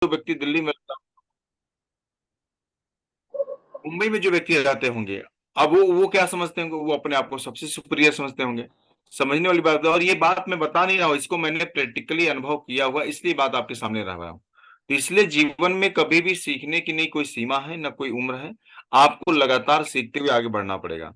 जो व्यक्ति दिल्ली में, मुंबई में जो व्यक्ति रहते होंगे, अब वो क्या समझते होंगे, वो अपने आप को सबसे सुपीरियर समझते होंगे। समझने वाली बात है, और ये बात मैं बता नहीं रहा हूँ, इसको मैंने प्रैक्टिकली अनुभव किया हुआ, इसलिए बात आपके सामने रह रहा हूँ। तो इसलिए जीवन में कभी भी सीखने की नहीं कोई सीमा है, ना कोई उम्र है। आपको लगातार सीखते हुए आगे बढ़ना पड़ेगा।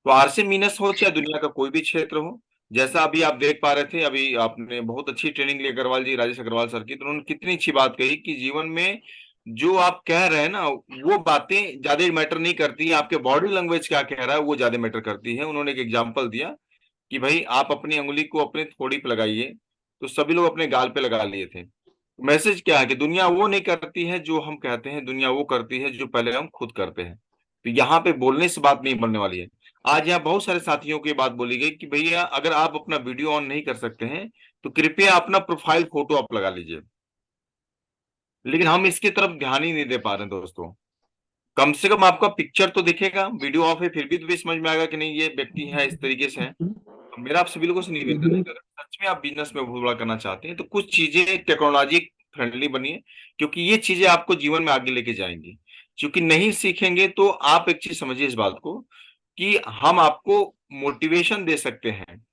तो आरसी मीनस हो चाहे दुनिया का कोई भी क्षेत्र हो, जैसा अभी आप देख पा रहे थे, अभी आपने बहुत अच्छी ट्रेनिंग ली अग्रवाल जी, राजेश अग्रवाल सर की, तो उन्होंने कितनी अच्छी बात कही कि जीवन में जो आप कह रहे हैं ना, वो बातें ज्यादा मैटर नहीं करती, आपके बॉडी लैंग्वेज क्या कह रहा है वो ज्यादा मैटर करती है। उन्होंने एक एग्जाम्पल दिया कि भाई आप अपनी उंगली को अपने थोड़ी पे लगाइए, तो सभी लोग अपने गाल पे लगा लिए थे। मैसेज क्या है कि दुनिया वो नहीं करती है जो हम कहते हैं, दुनिया वो करती है जो पहले हम खुद करते हैं। तो यहाँ पे बोलने से बात नहीं बनने वाली है। आज यहाँ बहुत सारे साथियों की बात बोली गई कि भैया अगर आप अपना वीडियो ऑन नहीं कर सकते हैं तो कृपया अपना प्रोफाइल फोटो आप लगा लीजिए। लेकिन हम इसकी तरफ ध्यान ही नहीं दे पा रहे हैं दोस्तों। कम से कम आपका पिक्चर तो दिखेगा, वीडियो ऑफ है फिर भी तो भी समझ में आएगा कि नहीं ये व्यक्ति है, इस तरीके से है। तो मेरा आप सभी लोगों से निवेदन है कि अगर सच में आप बिजनेस में बहुत बड़ा करना चाहते हैं तो कुछ चीजें टेक्नोलॉजी फ्रेंडली बनिए, क्योंकि ये चीजें आपको जीवन में आगे लेके जाएंगी। क्योंकि नहीं सीखेंगे तो आप एक चीज समझिए इस बात को, कि हम आपको मोटिवेशन दे सकते हैं,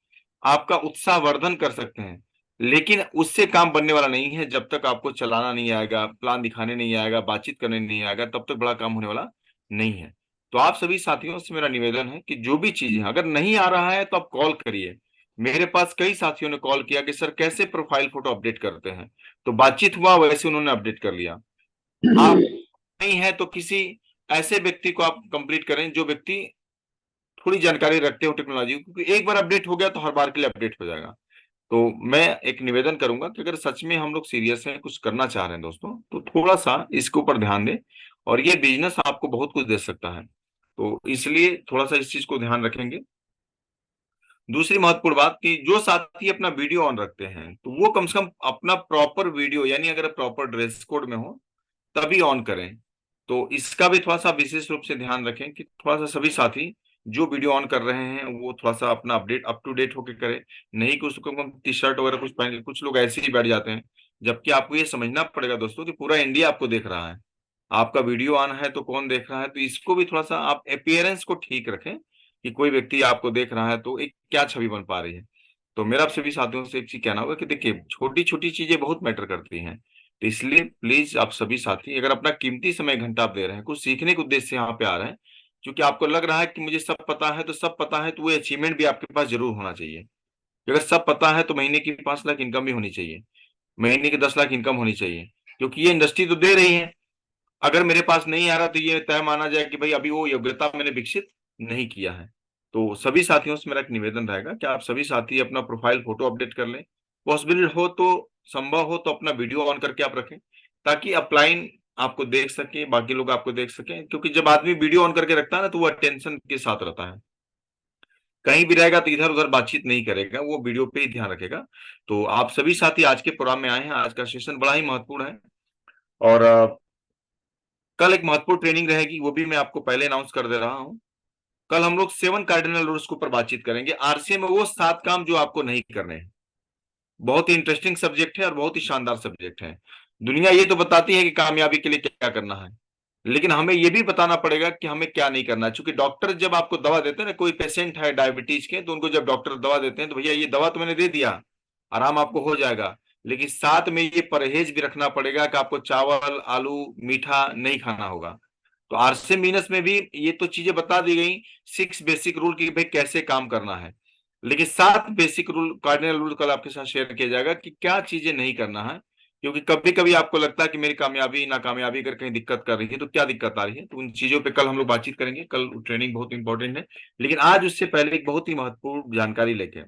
आपका उत्साहवर्धन कर सकते हैं, लेकिन उससे काम बनने वाला नहीं है। जब तक आपको चलाना नहीं आएगा, प्लान दिखाने नहीं आएगा, बातचीत करने नहीं आएगा, तब तक बड़ा काम होने वाला नहीं है। तो आप सभी साथियों से मेरा निवेदन है कि जो भी चीजें अगर नहीं आ रहा है तो आप कॉल करिए। मेरे पास कई साथियों ने कॉल किया कि सर कैसे प्रोफाइल फोटो अपडेट करते हैं, तो बातचीत हुआ, वैसे उन्होंने अपडेट कर लिया। आप नहीं है तो किसी ऐसे व्यक्ति को आप कंप्लीट करें जो व्यक्ति थोड़ी जानकारी रखते हो टेक्नोलॉजी की, क्योंकि एक बार अपडेट हो गया तो हर बार के लिए अपडेट हो जाएगा। तो मैं एक निवेदन करूंगा कि अगर सच में हम लोग सीरियस हैं, कुछ करना चाह रहे हैं दोस्तों, तो थोड़ा सा इसके ऊपर ध्यान दें। और ये बिजनेस आपको बहुत कुछ दे सकता है, तो इसलिए थोड़ा सा इस चीज को ध्यान रखेंगे। दूसरी महत्वपूर्ण बात कि जो साथी अपना वीडियो ऑन रखते हैं तो वो कम से कम अपना प्रॉपर वीडियो, यानी अगर प्रॉपर ड्रेस कोड में हो तभी ऑन करें। तो इसका भी थोड़ा सा विशेष रूप से ध्यान रखें कि थोड़ा सा सभी साथी जो वीडियो ऑन कर रहे हैं वो थोड़ा सा अपना अपडेट अप टू डेट होकर करें। नहीं कि उसको हम टी शर्ट वगैरह कुछ पहन के, कुछ लोग ऐसे ही बैठ जाते हैं। जबकि आपको ये समझना पड़ेगा दोस्तों कि पूरा इंडिया आपको देख रहा है, आपका वीडियो ऑन है तो कौन देख रहा है, तो इसको भी थोड़ा सा आप अपियरेंस को ठीक रखें कि कोई व्यक्ति आपको देख रहा है तो एक क्या छवि बन पा रही है। तो मेरा आप सभी साथियों से एक चीज कहना होगा कि देखिए छोटी छोटी चीजें बहुत मैटर करती हैं। तो इसलिए प्लीज आप सभी साथी अगर अपना कीमती समय घंटा आप दे रहे हैं, कुछ सीखने के उद्देश्य से यहाँ पे आ रहे हैं, क्योंकि आपको लग रहा है कि मुझे सब पता है, तो सब पता है तो वो अचीवमेंट भी आपके पास जरूर होना चाहिए। अगर सब पता है तो महीने की 5 लाख इनकम भी होनी चाहिए, महीने की 10 लाख इनकम होनी चाहिए, क्योंकि ये इंडस्ट्री तो दे रही है। अगर मेरे पास नहीं आ रहा तो ये तय माना जाए कि भाई अभी वो योग्यता मैंने विकसित नहीं किया है। तो सभी साथियों से मेरा एक निवेदन रहेगा कि आप सभी साथी अपना प्रोफाइल फोटो अपडेट कर लें। पॉसिबल हो तो, संभव हो तो अपना वीडियो ऑन करके आप रखें, ताकि अपलाइन आपको देख सके, बाकी लोग आपको देख सकें। क्योंकि जब आदमी वीडियो ऑन करके रखता है ना तो वो अटेंशन के साथ रहता है, कहीं भी रहेगा तो इधर उधर बातचीत नहीं करेगा, वो वीडियो पे ही ध्यान रखेगा। तो आप सभी साथी आज के प्रोग्राम में आए हैं, आज का सेशन बड़ा ही महत्वपूर्ण है। और कल एक महत्वपूर्ण ट्रेनिंग रहेगी, वो भी मैं आपको पहले अनाउंस कर दे रहा हूं। कल हम लोग 7 कार्डिनल रूल्स के ऊपर बातचीत करेंगे, आरसीए में वो 7 काम जो आपको नहीं करने हैं। बहुत ही इंटरेस्टिंग सब्जेक्ट है और बहुत ही शानदार सब्जेक्ट है। दुनिया ये तो बताती है कि कामयाबी के लिए क्या करना है, लेकिन हमें ये भी बताना पड़ेगा कि हमें क्या नहीं करना है। चूंकि डॉक्टर जब आपको दवा देते हैं ना, कोई पेशेंट है डायबिटीज के, तो उनको जब डॉक्टर दवा देते हैं तो भैया ये दवा तो मैंने दे दिया, आराम आपको हो जाएगा, लेकिन साथ में ये परहेज भी रखना पड़ेगा कि आपको चावल आलू मीठा नहीं खाना होगा। तो आरसे मीनस में भी ये तो चीजें बता दी गई, 6 बेसिक रूल की भाई कैसे काम करना है। लेकिन 7 बेसिक रूल, कार्डिनल रूल कल आपके साथ शेयर किया जाएगा कि क्या चीजें नहीं करना है। क्योंकि कभी कभी आपको लगता है कि मेरी कामयाबी नाकामयाबी अगर कहीं दिक्कत कर रही है तो क्या दिक्कत आ रही है, तो उन चीजों पे कल हम लोग बातचीत करेंगे। कल ट्रेनिंग बहुत इंपॉर्टेंट है। लेकिन आज उससे पहले एक बहुत ही महत्वपूर्ण जानकारी लेके,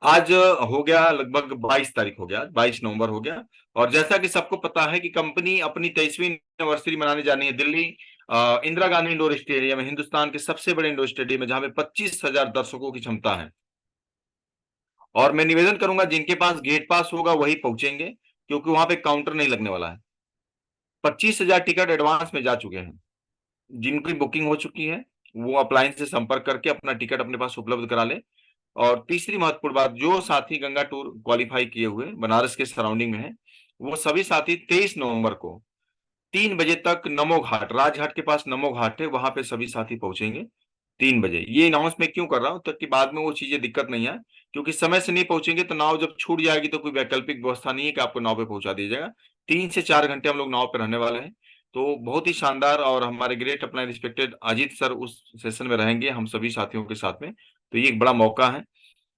आज हो गया लगभग 22 तारीख हो गया, 22 नवंबर हो गया। और जैसा कि सबको पता है कि कंपनी अपनी 23वीं एनिवर्सरी मनाने जानी है दिल्ली इंदिरा गांधी इंडोर स्टेडियम, हिंदुस्तान के सबसे बड़े इंडोर स्टेडियम है, जहां पे 25,000 दर्शकों की क्षमता है। और मैं निवेदन करूंगा जिनके पास गेट पास होगा वही पहुंचेंगे, क्योंकि वहां पे काउंटर नहीं लगने वाला है। 25,000 टिकट एडवांस में जा चुके हैं, जिनकी बुकिंग हो चुकी है वो अपलाइन से संपर्क करके अपना टिकट अपने पास उपलब्ध करा ले। और तीसरी महत्वपूर्ण बात, जो साथी गंगा टूर क्वालिफाई किए हुए बनारस के सराउंडिंग में है, वो सभी साथी 23 नवंबर को 3 बजे तक नमो घाट, राजघाट के पास नमो घाट है, वहां पे सभी साथी पहुंचेंगे 3 बजे। ये अनाउंस मैं क्यों कर रहा हूँ, ताकि बाद में वो चीजें दिक्कत नहीं आए, क्योंकि समय से नहीं पहुंचेंगे तो नाव जब छूट जाएगी तो कोई वैकल्पिक व्यवस्था नहीं है कि आपको नाव पे पहुंचा दिया जाएगा। 3 से 4 घंटे हम लोग नाव पे रहने वाले हैं। तो बहुत ही शानदार, और हमारे ग्रेट अपना रिस्पेक्टेड अजीत सर उस सेशन में रहेंगे हम सभी साथियों के साथ में। तो ये एक बड़ा मौका है।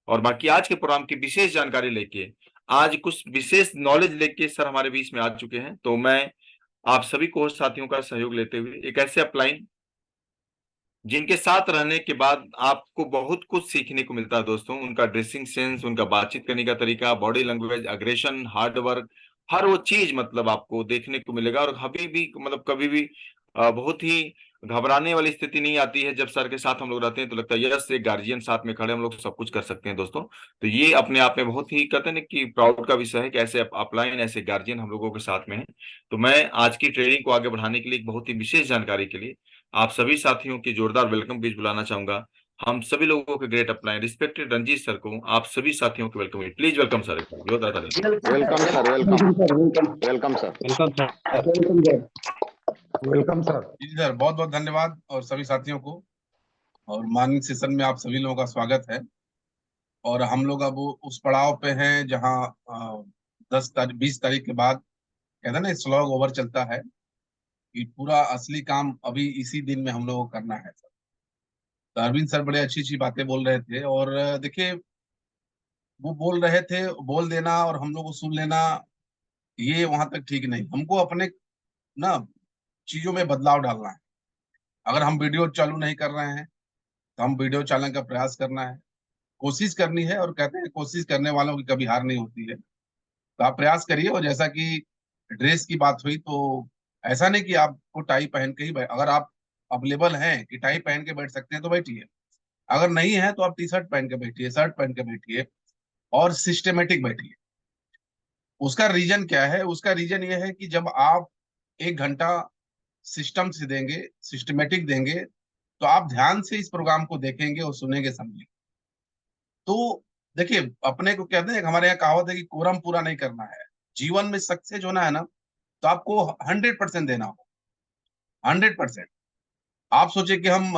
और बाकी आज के प्रोग्राम की विशेष जानकारी लेके, आज कुछ विशेष नॉलेज लेके सर हमारे बीच में आ चुके हैं। तो मैं आप सभी को साथियों का सहयोग लेते हुए एक ऐसे अपलाइन जिनके साथ रहने के बाद आपको बहुत कुछ सीखने को मिलता है दोस्तों, उनका ड्रेसिंग सेंस, उनका बातचीत करने का तरीका, body language, aggression, hard work, हर वो चीज मतलब आपको देखने को मिलेगा। और कभी भी मतलब कभी भी बहुत ही घबराने वाली स्थिति नहीं आती है। जब सर के साथ हम लोग रहते हैं तो लगता है यस, एक गार्जियन साथ में खड़े, हम लोग सब कुछ कर सकते हैं दोस्तों। तो ये अपने आप में बहुत ही कहते हैं ना कि प्राउड का विषय है कि ऐसे अपलाइन, ऐसे गार्जियन हम लोगों के साथ में है। तो मैं आज की ट्रेनिंग को आगे बढ़ाने के लिए एक बहुत ही विशेष जानकारी के लिए आप सभी साथियों की जोरदार वेलकम बीच बुलाना चाहूंगा। हम सभी लोगों के great upline respected Ranjeet sir को आप सभी साथियों को वेलकम, प्लीज वेलकम सर, जोरदार ताली। Welcome sir, welcome welcome sir, welcome sir. Welcome sir. Welcome sir. जी सर, बहुत बहुत धन्यवाद और सभी साथियों को। और मॉर्निंग सेशन में आप सभी लोगों का स्वागत है। और हम लोग अब उस पड़ाव पे हैं जहां 10 तारीख 20 तारीख के बाद कहते हैं ना स्लॉग ओवर चलता है, कि पूरा असली काम अभी इसी दिन में हम लोगों को करना है सर। तो अरविंद सर बड़े अच्छी अच्छी बातें बोल रहे थे, और देखिए वो बोल रहे थे, बोल देना और हम लोग को सुन लेना ये वहां तक ठीक नहीं। हमको अपने ना चीजों में बदलाव डालना है। अगर हम वीडियो चालू नहीं कर रहे हैं तो हम वीडियो चलाने का प्रयास करना है, कोशिश करनी है। और कहते हैं कोशिश करने वालों की कभी हार नहीं होती है। तो आप प्रयास करिए। और जैसा कि ड्रेस की बात हुई, तो ऐसा नहीं कि आपको टाई पहन के ही अगर आप अवेलेबल हैं कि टाई पहन के बैठ सकते हैं तो बैठिए। अगर नहीं है तो आप टी शर्ट पहन के बैठिए, शर्ट पहन के बैठिए, और सिस्टमेटिक बैठिए। उसका रीजन क्या है? उसका रीजन ये है कि जब आप 1 घंटा सिस्टम से देंगे, सिस्टमेटिक देंगे, तो आप ध्यान से इस प्रोग्राम को देखेंगे और सुनेंगे, समझेंगे। तो देखिए, अपने को कहते हैं, हमारे यहाँ कहावत है कि कोरम पूरा नहीं करना है। जीवन में सक्सेस होना है ना, तो आपको 100% देना हो। 100%। आप सोचे कि हम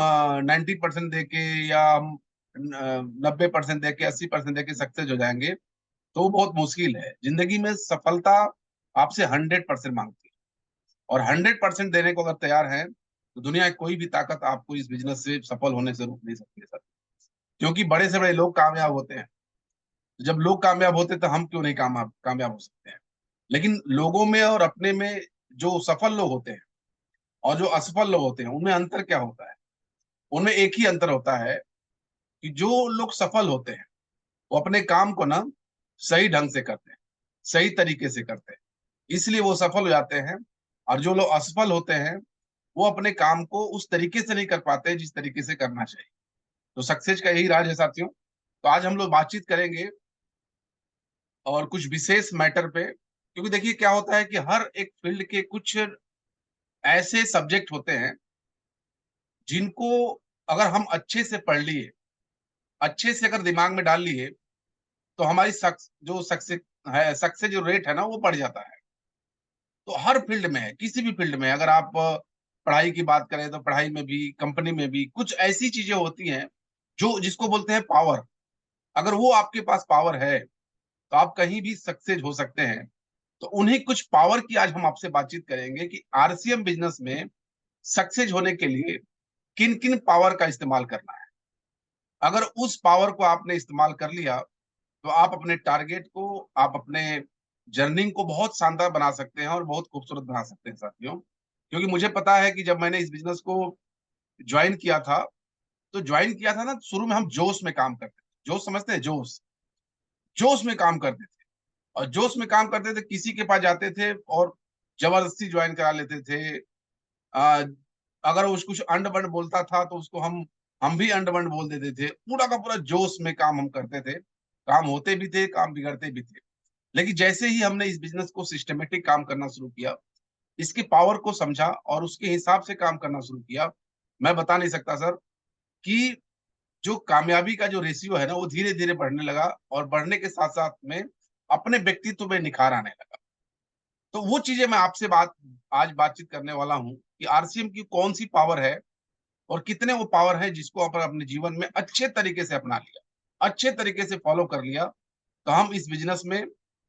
90% दे के, या हम 90% दे के, 80% दे के सक्सेस हो जाएंगे, तो वो बहुत मुश्किल है। जिंदगी में सफलता आपसे 100% मांगती है। और 100% देने को अगर तैयार है, तो दुनिया की कोई भी ताकत आपको इस बिजनेस से सफल होने से रोक नहीं सकती है सर। क्योंकि बड़े से बड़े लोग कामयाब होते हैं। जब लोग कामयाब होते हैं तो हम क्यों नहीं कामयाब कामयाब हो सकते हैं? लेकिन लोगों में और अपने में जो सफल लोग होते हैं और जो असफल लोग होते हैं, उनमें अंतर क्या होता है? उनमें एक ही अंतर होता है कि जो लोग सफल होते हैं वो अपने काम को ना सही ढंग से करते हैं, सही तरीके से करते हैं, इसलिए वो सफल हो जाते हैं। और जो लोग असफल होते हैं वो अपने काम को उस तरीके से नहीं कर पाते जिस तरीके से करना चाहिए। तो सक्सेस का यही राज है साथियों। तो आज हम लोग बातचीत करेंगे और कुछ विशेष मैटर पे। क्योंकि देखिए क्या होता है कि हर एक फील्ड के कुछ ऐसे सब्जेक्ट होते हैं जिनको अगर हम अच्छे से पढ़ लिए, अच्छे से अगर दिमाग में डाल लिए, तो हमारी सक्सेस जो रेट है ना, वो बढ़ जाता है। तो हर फील्ड में है, किसी भी फील्ड में, अगर आप पढ़ाई की बात करें तो पढ़ाई में भी, कंपनी में भी कुछ ऐसी चीजें होती हैं जो जिसको बोलते हैं पावर। अगर वो आपके पास पावर है तो आप कहीं भी सक्सेस हो सकते हैं। तो उन्हीं कुछ पावर की आज हम आपसे बातचीत करेंगे कि आरसीएम बिजनेस में सक्सेस होने के लिए किन किन पावर का इस्तेमाल करना है। अगर उस पावर को आपने इस्तेमाल कर लिया, तो आप अपने टारगेट को, आप अपने जर्नी को बहुत शानदार बना सकते हैं और बहुत खूबसूरत बना सकते हैं साथियों। क्योंकि मुझे पता है कि जब मैंने इस बिजनेस को ज्वाइन किया था, तो ज्वाइन किया था ना, शुरू में हम जोश में काम करते थे। जोश समझते हैं? जोश, जोश में काम करते थे। और जोश में काम करते थे, किसी के पास जाते थे और जबरदस्ती ज्वाइन करा लेते थे। आ, अगर वो कुछ अंड बंड बोलता था तो उसको हम भी अंड बंड बोल देते थे। पूरा का पूरा जोश में काम हम करते थे। काम होते भी थे, काम बिगड़ते भी थे। लेकिन जैसे ही हमने इस बिजनेस को सिस्टमेटिक काम करना शुरू किया, इसकी पावर को समझा और उसके हिसाब से काम करना शुरू किया, मैं बता नहीं सकता सर कि जो कामयाबी का जो रेशियो है ना, वो धीरे धीरे बढ़ने लगा। और बढ़ने के साथ साथ में अपने व्यक्तित्व में निखार आने लगा। तो वो चीजें मैं आपसे आज बातचीत करने वाला हूँ कि आरसीएम की कौन सी पावर है और कितने वो पावर है जिसको अपन अपने जीवन में अच्छे तरीके से अपना लिया, अच्छे तरीके से फॉलो कर लिया, तो हम इस बिजनेस में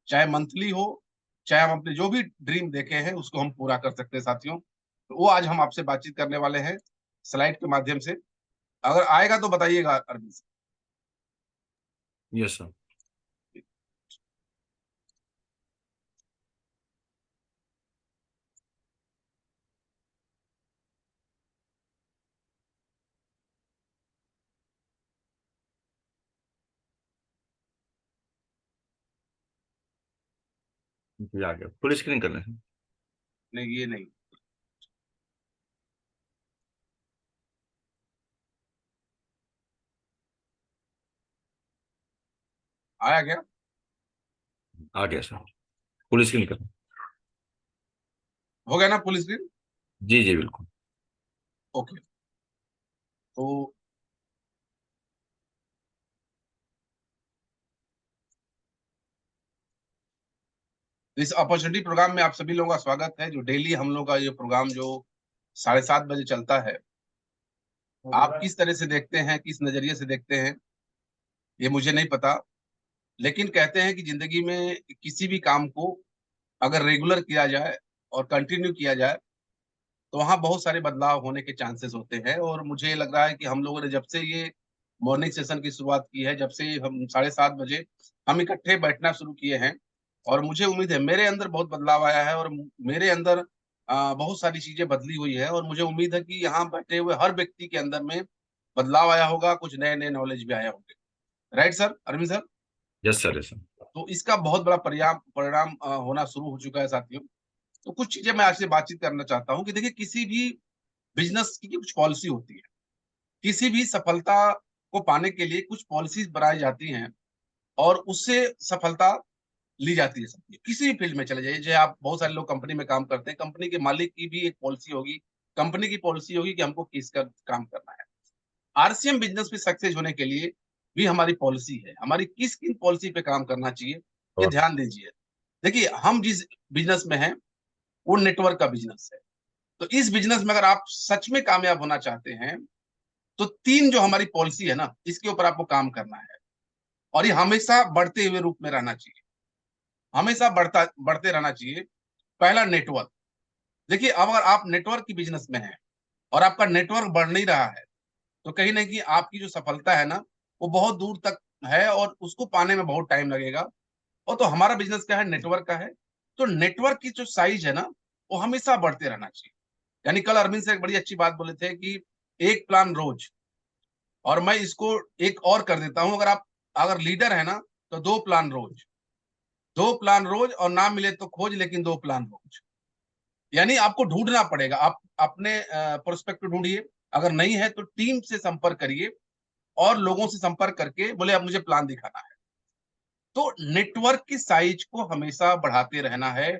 चाहे मंथली हो, चाहे हम अपने जो भी ड्रीम देखे हैं उसको हम पूरा कर सकते हैं साथियों। तो वो आज हम आपसे बातचीत करने वाले हैं स्लाइड के माध्यम से। अगर आएगा तो बताइएगा अरविंद सर। Yes sir. जी आ गया, फुल स्क्रीन कर लें। नहीं ये नहीं, आया गया। आ गया सर, फुल स्क्रीन कर लें। हो गया ना फुल स्क्रीन? जी जी बिल्कुल। ओके। तो इस अपॉर्चुनिटी प्रोग्राम में आप सभी लोगों का स्वागत है। जो डेली हम लोग का ये प्रोग्राम जो 7:30 बजे चलता है, आप किस तरह से देखते हैं, किस नजरिए से देखते हैं, ये मुझे नहीं पता। लेकिन कहते हैं कि जिंदगी में किसी भी काम को अगर रेगुलर किया जाए और कंटिन्यू किया जाए तो वहाँ बहुत सारे बदलाव होने के चांसेस होते हैं। और मुझे लग रहा है कि हम लोगों ने जब से ये मॉर्निंग सेशन की शुरुआत की है, जब से हम 7:30 बजे हम इकट्ठे बैठना शुरू किए हैं, और मुझे उम्मीद है मेरे अंदर बहुत बदलाव आया है और मेरे अंदर बहुत सारी चीजें बदली हुई है। और मुझे उम्मीद है कि यहाँ बैठे हुए हर व्यक्ति के अंदर में बदलाव आया होगा, कुछ नए नए नॉलेज भी आया होंगे। Right sir, Arvind sir? Yes sir, yes sir. तो इसका बहुत बड़ा परिणाम परिणाम होना शुरू हो चुका है साथियों। तो कुछ चीजें मैं आपसे बातचीत करना चाहता हूँ कि देखिए, किसी भी बिजनेस की कुछ पॉलिसी होती है, किसी भी सफलता को पाने के लिए कुछ पॉलिसीज बनाई जाती हैं और उससे सफलता ली जाती है सबकी। किसी भी फील्ड में चले जाइए, चाहे आप बहुत सारे लोग कंपनी में काम करते हैं, कंपनी के मालिक की भी एक पॉलिसी होगी, कंपनी की पॉलिसी होगी कि हमको किसका काम करना है। आरसीएम बिजनेस में सक्सेस होने के लिए भी हमारी पॉलिसी है। हमारी किस किन पॉलिसी पे काम करना चाहिए, ये और ध्यान दीजिए। देखिए, हम जिस बिजनेस में हैं वो नेटवर्क का बिजनेस है। तो इस बिजनेस में अगर आप सच में कामयाब होना चाहते हैं तो 3 जो हमारी पॉलिसी है ना, इसके ऊपर आपको काम करना है। और ये हमेशा बढ़ते हुए रूप में रहना चाहिए, हमेशा बढ़ते रहना चाहिए। पहला, नेटवर्क। देखिए, अब अगर आप नेटवर्क की बिजनेस में हैं और आपका नेटवर्क बढ़ नहीं रहा है तो कहीं ना कहीं आपकी जो सफलता है ना, वो बहुत दूर तक है और उसको पाने में बहुत टाइम लगेगा। और तो हमारा बिजनेस क्या है, नेटवर्क का है। तो नेटवर्क की जो साइज है ना, वो हमेशा बढ़ते रहना चाहिए। यानी कल अरविंद से एक बड़ी अच्छी बात बोले थे कि एक प्लान रोज, और मैं इसको एक और कर देता हूं, अगर लीडर है ना तो 2 प्लान रोज, 2 प्लान रोज, और ना मिले तो खोज, लेकिन 2 प्लान रोज। यानी आपको ढूंढना पड़ेगा, आप अपने प्रोस्पेक्ट ढूंढिए, अगर नहीं है तो टीम से संपर्क करिए और लोगों से संपर्क करके बोले अब मुझे प्लान दिखाना है। तो नेटवर्क की साइज को हमेशा बढ़ाते रहना है।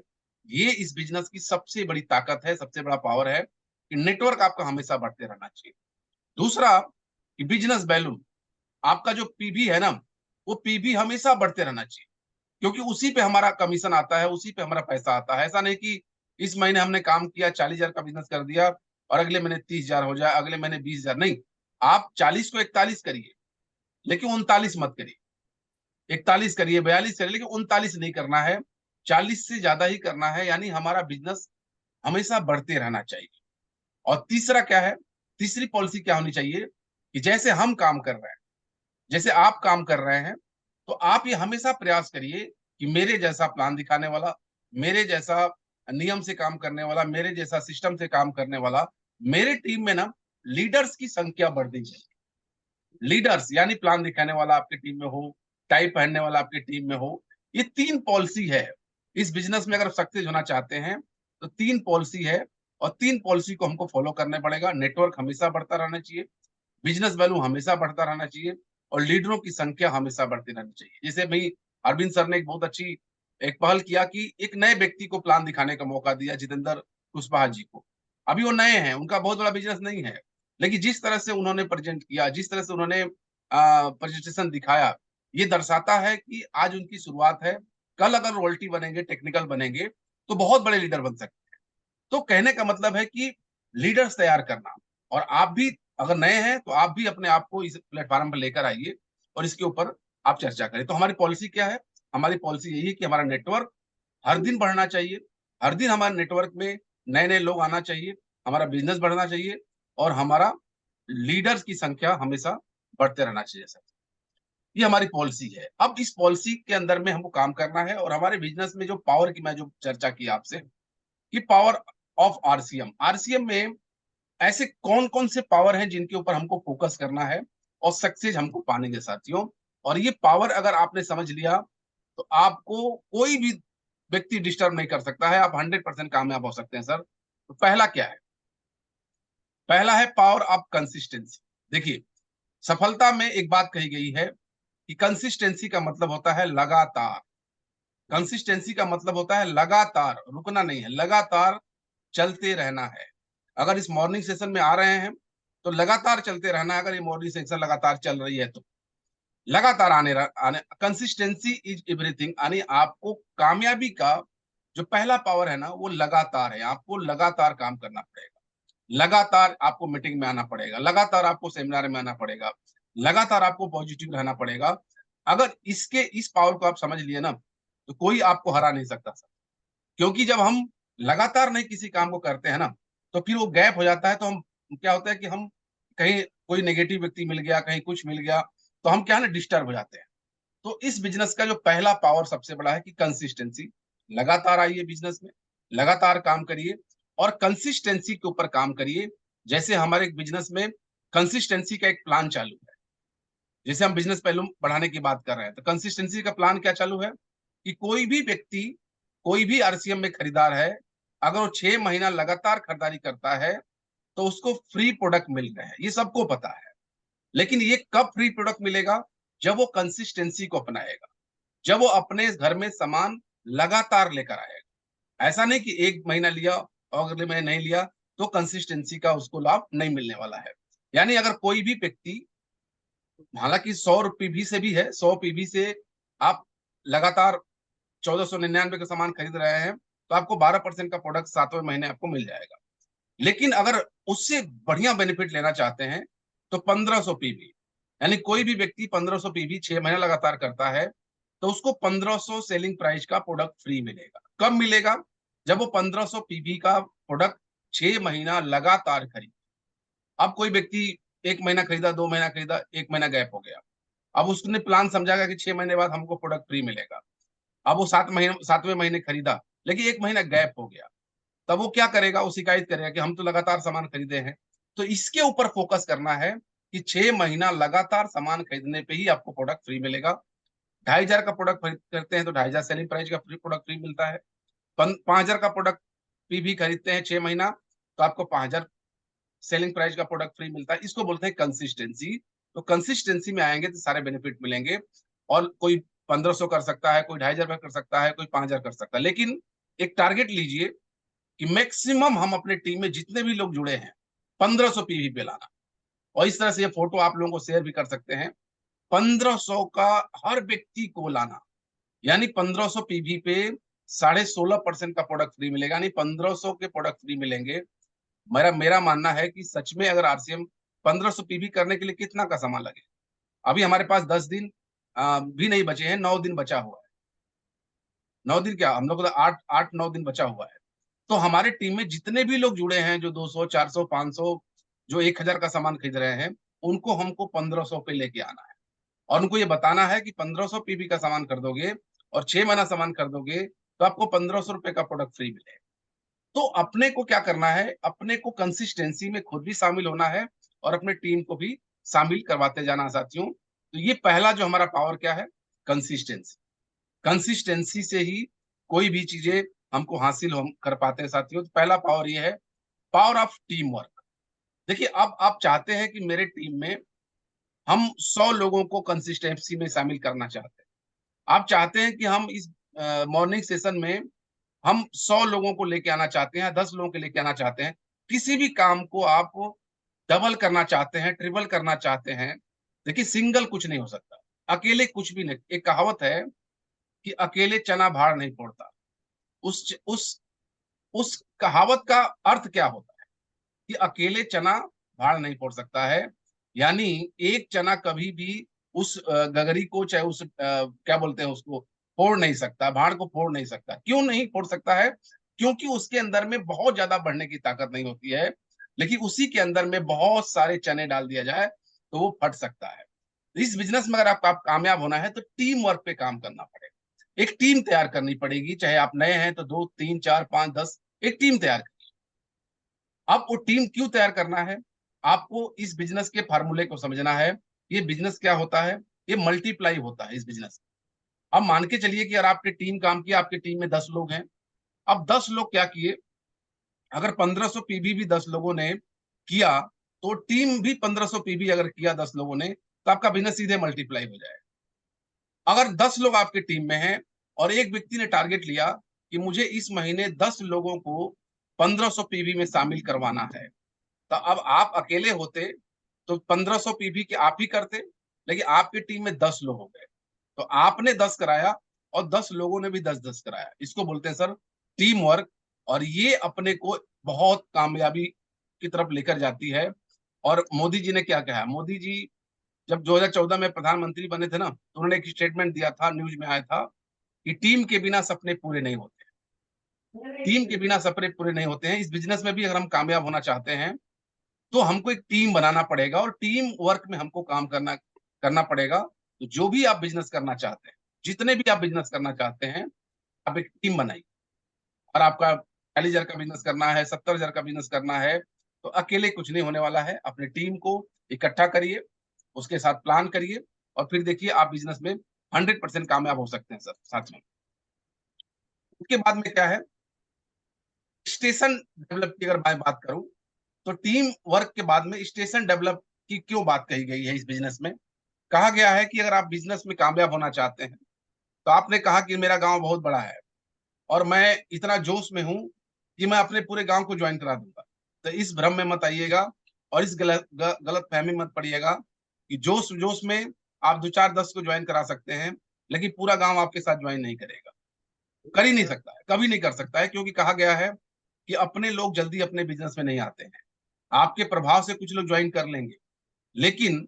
ये इस बिजनेस की सबसे बड़ी ताकत है, सबसे बड़ा पावर है कि नेटवर्क आपका हमेशा बढ़ते रहना चाहिए। दूसरा, कि बिजनेस वैल्यू, आपका जो पीवी है ना, वो पीवी हमेशा बढ़ते रहना चाहिए, क्योंकि उसी पे हमारा कमीशन आता है, उसी पे हमारा पैसा आता है। ऐसा नहीं कि इस महीने हमने काम किया, 40,000 का बिजनेस कर दिया और अगले महीने 30,000 हो जाए, अगले महीने 20,000। नहीं, आप 40 को 41 करिए, लेकिन 39 मत करिए। 41 करिए, 42 करिए, लेकिन 39 नहीं करना है, 40 से ज्यादा ही करना है। यानी हमारा बिजनेस हमेशा बढ़ते रहना चाहिए। और तीसरा क्या है, तीसरी पॉलिसी क्या होनी चाहिए कि जैसे हम काम कर रहे हैं, जैसे आप काम कर रहे हैं, तो आप ये हमेशा प्रयास करिए कि मेरे जैसा प्लान दिखाने वाला, मेरे जैसा नियम से काम करने वाला, मेरे जैसा सिस्टम से काम करने वाला मेरे टीम में ना लीडर्स की संख्या बढ़नी चाहिए। लीडर्स यानी प्लान दिखाने वाला आपके टीम में हो, टाई पहनने वाला आपके टीम में हो। ये 3 पॉलिसी है। इस बिजनेस में अगर सक्सेस होना चाहते हैं तो 3 पॉलिसी है, और 3 पॉलिसी को हमको फॉलो करना पड़ेगा। नेटवर्क हमेशा बढ़ता रहना चाहिए, बिजनेस वैल्यू हमेशा बढ़ता रहना चाहिए, और लीडरों की संख्या हमेशा बढ़ती रहनी चाहिए। जैसे भाई अरविंद सर ने एक बहुत अच्छी एक पहल किया कि एक नए व्यक्ति को प्लान दिखाने का मौका दिया, जितेंद्र कुशवाहा जी को। अभी वो नए हैं, उनका बहुत बड़ा बिजनेस नहीं है, लेकिन जिस तरह से उन्होंने प्रेजेंट किया, जिस तरह से उन्होंने प्रेजेंटेशन दिखाया, ये दर्शाता है कि आज उनकी शुरुआत है। कल अगर रॉयल्टी बनेंगे, टेक्निकल बनेंगे, तो बहुत बड़े लीडर बन सकते हैं। तो कहने का मतलब है कि लीडर्स तैयार करना, और आप भी अगर नए हैं तो आप भी अपने आप को इस प्लेटफॉर्म पर लेकर आइए और इसके ऊपर आप चर्चा करें। तो हमारी पॉलिसी क्या है? हमारी पॉलिसी यही है कि हमारा नेटवर्क हर दिन बढ़ना चाहिए, हर दिन हमारे नेटवर्क में नए नए लोग आना चाहिए, हमारा बिजनेस बढ़ना चाहिए, और हमारा लीडर्स की संख्या हमेशा बढ़ते रहना चाहिए सर। ये हमारी पॉलिसी है। अब इस पॉलिसी के अंदर में हमको काम करना है, और हमारे बिजनेस में जो पावर की मैं जो चर्चा की आपसे कि पावर ऑफ आरसीएम, आरसीएम में ऐसे कौन कौन से पावर हैं जिनके ऊपर हमको फोकस करना है और सक्सेस हमको पाने के साथियों। और ये पावर अगर आपने समझ लिया तो आपको कोई भी व्यक्ति डिस्टर्ब नहीं कर सकता है, आप 100% कामयाब हो सकते हैं सर। तो पहला क्या है? पहला है पावर ऑफ कंसिस्टेंसी। देखिए, सफलता में एक बात कही गई है कि कंसिस्टेंसी का मतलब होता है लगातार। कंसिस्टेंसी का मतलब होता है लगातार, रुकना नहीं है, लगातार चलते रहना है। अगर इस मॉर्निंग सेशन में आ रहे हैं तो लगातार चलते रहना है। अगर ये मॉर्निंग सेशन लगातार चल रही है तो लगातार आने कंसिस्टेंसी इज एवरीथिंग, यानी आपको कामयाबी का जो पहला पावर है ना वो लगातार है। आपको लगातार काम करना पड़ेगा, लगातार आपको मीटिंग में आना पड़ेगा, लगातार आपको सेमिनार में आना पड़ेगा, लगातार आपको पॉजिटिव रहना पड़ेगा। अगर इस पावर को आप समझ लिए ना तो कोई आपको हरा नहीं सकता सर। क्योंकि जब हम लगातार नहीं किसी काम को करते हैं ना तो फिर वो गैप हो जाता है, तो हम क्या होता है कि हम कहीं कोई नेगेटिव व्यक्ति मिल गया, कहीं कुछ मिल गया, तो हम क्या है ना डिस्टर्ब हो जाते हैं। तो इस बिजनेस का जो पहला पावर सबसे बड़ा है कि कंसिस्टेंसी। लगातार आइए बिजनेस में, लगातार काम करिए और कंसिस्टेंसी के ऊपर काम करिए। जैसे हमारे बिजनेस में कंसिस्टेंसी का एक प्लान चालू है। जैसे हम बिजनेस पहलू बढ़ाने की बात कर रहे हैं तो कंसिस्टेंसी का प्लान क्या चालू है कि कोई भी व्यक्ति, कोई भी आरसीएम में खरीदार है, अगर वो 6 महीना लगातार खरीदारी करता है तो उसको फ्री प्रोडक्ट मिल रहे हैं, ये सबको पता है। लेकिन ये कब फ्री प्रोडक्ट मिलेगा? जब वो कंसिस्टेंसी को अपनाएगा, जब वो अपने घर में सामान लगातार लेकर आएगा। ऐसा नहीं कि 1 महीना लिया और अगले महीने नहीं लिया तो कंसिस्टेंसी का उसको लाभ नहीं मिलने वाला है। यानी अगर कोई भी व्यक्ति, हालांकि 100 पीवी से भी है, 100 पीवी से आप लगातार 1499 का सामान खरीद रहे हैं तो आपको 12% का प्रोडक्ट 7वें महीने आपको मिल जाएगा। लेकिन अगर उससे बढ़िया बेनिफिट लेना चाहते हैं तो 1500 पीवी, यानी कोई भी व्यक्ति 1500 पीवी 6 महीना लगातार करता है तो उसको 1500 सेलिंग प्राइस का प्रोडक्ट फ्री मिलेगा। कब मिलेगा? जब वो 1500 पीवी का प्रोडक्ट 6 महीना लगातार खरीद। अब कोई व्यक्ति 1 महीना खरीदा, 2 महीना खरीदा, 1 महीना गैप हो गया, अब उसने प्लान समझागा कि 6 महीने बाद हमको प्रोडक्ट फ्री मिलेगा। अब वो 7वें महीने खरीदा, लेकिन 1 महीना गैप हो गया, तब वो क्या करेगा? वो शिकायत करेगा कि हम तो लगातार सामान खरीदे हैं। तो इसके ऊपर फोकस करना है कि 6 महीना लगातार सामान खरीदने पे ही आपको प्रोडक्ट फ्री मिलेगा। 2500 का प्रोडक्ट खरीदते हैं तो 2500 सेलिंग प्राइस का फ्री प्रोडक्ट फ्री मिलता है। 5000 का प्रोडक्ट भी खरीदते हैं 6 महीना तो आपको 5000 सेलिंग प्राइस का प्रोडक्ट फ्री मिलता है। इसको बोलते हैं कंसिस्टेंसी। तो कंसिस्टेंसी में आएंगे तो सारे बेनिफिट मिलेंगे। और कोई 1500 कर सकता है, कोई 2500 कर सकता है, कोई 5000 कर सकता है, लेकिन एक टारगेट लीजिए कि मैक्सिमम हम अपने टीम में जितने भी लोग जुड़े हैं 1500 पीवी पे लाना। और इस तरह से ये फोटो आप लोगों को शेयर भी कर सकते हैं। 1500 का हर व्यक्ति को लाना, यानी 1500 पीवी पे 16.5% का प्रोडक्ट फ्री मिलेगा, यानी 1500 के प्रोडक्ट फ्री मिलेंगे। मेरा मेरा मानना है कि सच में अगर आरसीएम 1500 पीवी करने के लिए कितना का समय लगे? अभी हमारे पास 10 दिन भी नहीं बचे हैं, 9 दिन बचा हुआ है। 9 दिन क्या, हम लोग को 8-9 दिन बचा हुआ है। तो हमारे टीम में जितने भी लोग जुड़े हैं, जो 200, 400, 500, जो 1000 का सामान खरीद रहे हैं, उनको हमको 1500 पे लेके आना है। और उनको ये बताना है कि 1500 पीवी का सामान कर दोगे और 6 महीना सामान कर दोगे तो आपको 1500 रुपए का प्रोडक्ट फ्री मिलेगा। तो अपने को क्या करना है? अपने को कंसिस्टेंसी में खुद भी शामिल होना है और अपने टीम को भी शामिल करवाते जाना साथियों। तो ये पहला जो हमारा पावर क्या है? कंसिस्टेंसी। कंसिस्टेंसी से ही कोई भी चीजें हमको हासिल हम कर पाते हैं साथियों। तो पहला पावर ये है, पावर ऑफ टीम वर्क। देखिए, अब आप चाहते हैं कि मेरे टीम में हम 100 लोगों को कंसिस्टेंसी में शामिल करना चाहते हैं। आप चाहते हैं कि हम इस मॉर्निंग सेशन में हम 100 लोगों को लेके आना चाहते हैं, 10 लोगों को लेके आना चाहते हैं। किसी भी काम को आप डबल करना चाहते हैं, ट्रिपल करना चाहते हैं। देखिए, सिंगल कुछ नहीं हो सकता, अकेले कुछ भी नहीं। एक कहावत है कि अकेले चना भाड़ नहीं फोड़ता। उस उस कहावत का अर्थ क्या होता है कि अकेले चना भाड़ नहीं फोड़ सकता है, यानी एक चना कभी भी उस गगरी को, चाहे उस क्या बोलते हैं उसको, फोड़ नहीं सकता, भाड़ को फोड़ नहीं सकता। क्यों नहीं फोड़ सकता है? क्योंकि उसके अंदर में बहुत ज्यादा बढ़ने की ताकत नहीं होती है, लेकिन उसी के अंदर में बहुत सारे चने डाल दिया जाए तो वो फट सकता है। इस बिजनेस में अगर आप कामयाब होना है तो टीम वर्क पे काम करना पड़ेगा। एक टीम तैयार करनी पड़ेगी, चाहे आप नए हैं तो 2 3 4 5 10, एक टीम तैयार करिए। अब वो टीम क्यों तैयार करना है? आपको इस बिजनेस के फार्मूले को समझना है। ये बिजनेस क्या होता है? ये मल्टीप्लाई होता है इस बिजनेस। अब मान के चलिए कि अगर आपकी टीम काम की, आपकी टीम में 10 लोग हैं। अब 10 लोग क्या किए, अगर 1500 पीबी भी 10 लोगों ने किया, तो टीम भी 1500 पीबी अगर किया 10 लोगों ने, तो आपका बिजनेस सीधे मल्टीप्लाई हो जाएगा। अगर 10 लोग आपके टीम में हैं और एक व्यक्ति ने टारगेट लिया कि मुझे इस महीने 10 लोगों को 1500 पीवी में शामिल करवाना है, तो अब आप अकेले होते तो 1500 पीवी के आप ही करते, लेकिन आपकी टीम में 10 लोग हो गए, तो आपने 10 कराया और 10 लोगों ने भी 10-10 कराया। इसको बोलते हैं सर टीम वर्क, और ये अपने को बहुत कामयाबी की तरफ लेकर जाती है। और मोदी जी ने क्या कहा? मोदी जी जब 2014 में प्रधानमंत्री बने थे ना, तो उन्होंने एक स्टेटमेंट दिया था, न्यूज में आया था कि टीम के बिना सपने पूरे नहीं होते। टीम के बिना सपने पूरे नहीं होते हैं। इस बिजनेस में भी अगर हम कामयाब होना चाहते हैं तो हमको एक टीम बनाना पड़ेगा और टीम वर्क में हमको काम करना करना पड़ेगा। तो जो भी आप बिजनेस करना चाहते हैं, जितने भी आप बिजनेस करना चाहते हैं, आप एक टीम बनाइए। और आपका 40,000 का बिजनेस करना है, 70,000 का बिजनेस करना है, तो अकेले कुछ नहीं होने वाला है। अपनी टीम को इकट्ठा करिए, उसके साथ प्लान करिए, और फिर देखिए आप बिजनेस में 100% कामयाब हो सकते हैं सर साथ में। उसके बाद में क्या है, स्टेशन डेवलप की अगर मैं बात करूं, तो टीम वर्क के बाद में स्टेशन डेवलप की क्यों बात कही गई है? इस बिजनेस में कहा गया है कि अगर आप बिजनेस में कामयाब होना चाहते हैं, तो आपने कहा कि मेरा गांव बहुत बड़ा है और मैं इतना जोश में हूं कि मैं अपने पूरे गांव को ज्वाइन करा दूंगा। तो इस भ्रम में मत आइएगा और इस गलत फहमी मत पड़िएगा कि जोश जोश में आप 2 4 10 को ज्वाइन करा सकते हैं, लेकिन पूरा गांव आपके साथ ज्वाइन नहीं करेगा। कर ही नहीं सकता है, कभी नहीं कर सकता है, क्योंकि कहा गया है कि अपने लोग जल्दी अपने बिजनेस में नहीं आते हैं। आपके प्रभाव से कुछ लोग ज्वाइन कर लेंगे, लेकिन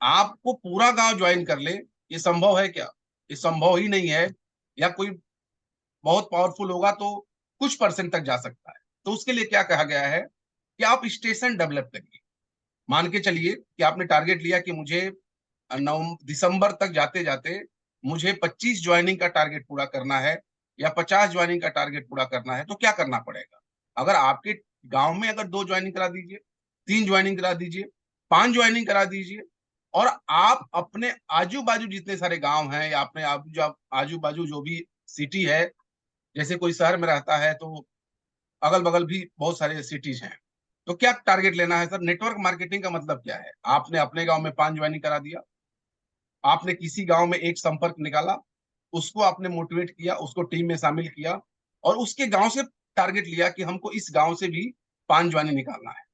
आपको पूरा गांव ज्वाइन कर ले, ये संभव है क्या? ये संभव ही नहीं है। या कोई बहुत पावरफुल होगा तो कुछ परसेंट तक जा सकता है। तो उसके लिए क्या कहा गया है कि आप स्टेशन डेवलप करिए। मान के चलिए कि आपने टारगेट लिया कि मुझे दिसंबर तक जाते जाते मुझे 25 ज्वाइनिंग का टारगेट पूरा करना है या 50 ज्वाइनिंग का टारगेट पूरा करना है, तो क्या करना पड़ेगा? अगर आपके गांव में अगर 2 ज्वाइनिंग करा दीजिए, 3 ज्वाइनिंग करा दीजिए, 5 ज्वाइनिंग करा दीजिए, और आप अपने आजू बाजू जितने सारे गांव हैं या अपने आजू बाजू जो भी सिटी है, जैसे कोई शहर में रहता है तो अगल बगल भी बहुत सारे सिटीज हैं, तो क्या टारगेट लेना है सर? नेटवर्क मार्केटिंग का मतलब क्या है? आपने अपने गांव में 5 ज्वाइनिंग करा दिया, आपने किसी गांव में एक संपर्क निकाला, उसको आपने मोटिवेट किया, उसको टीम में शामिल किया, और उसके गांव से टारगेट लिया कि हमको इस गांव से भी 5 ज्वाइनिंग निकालना है।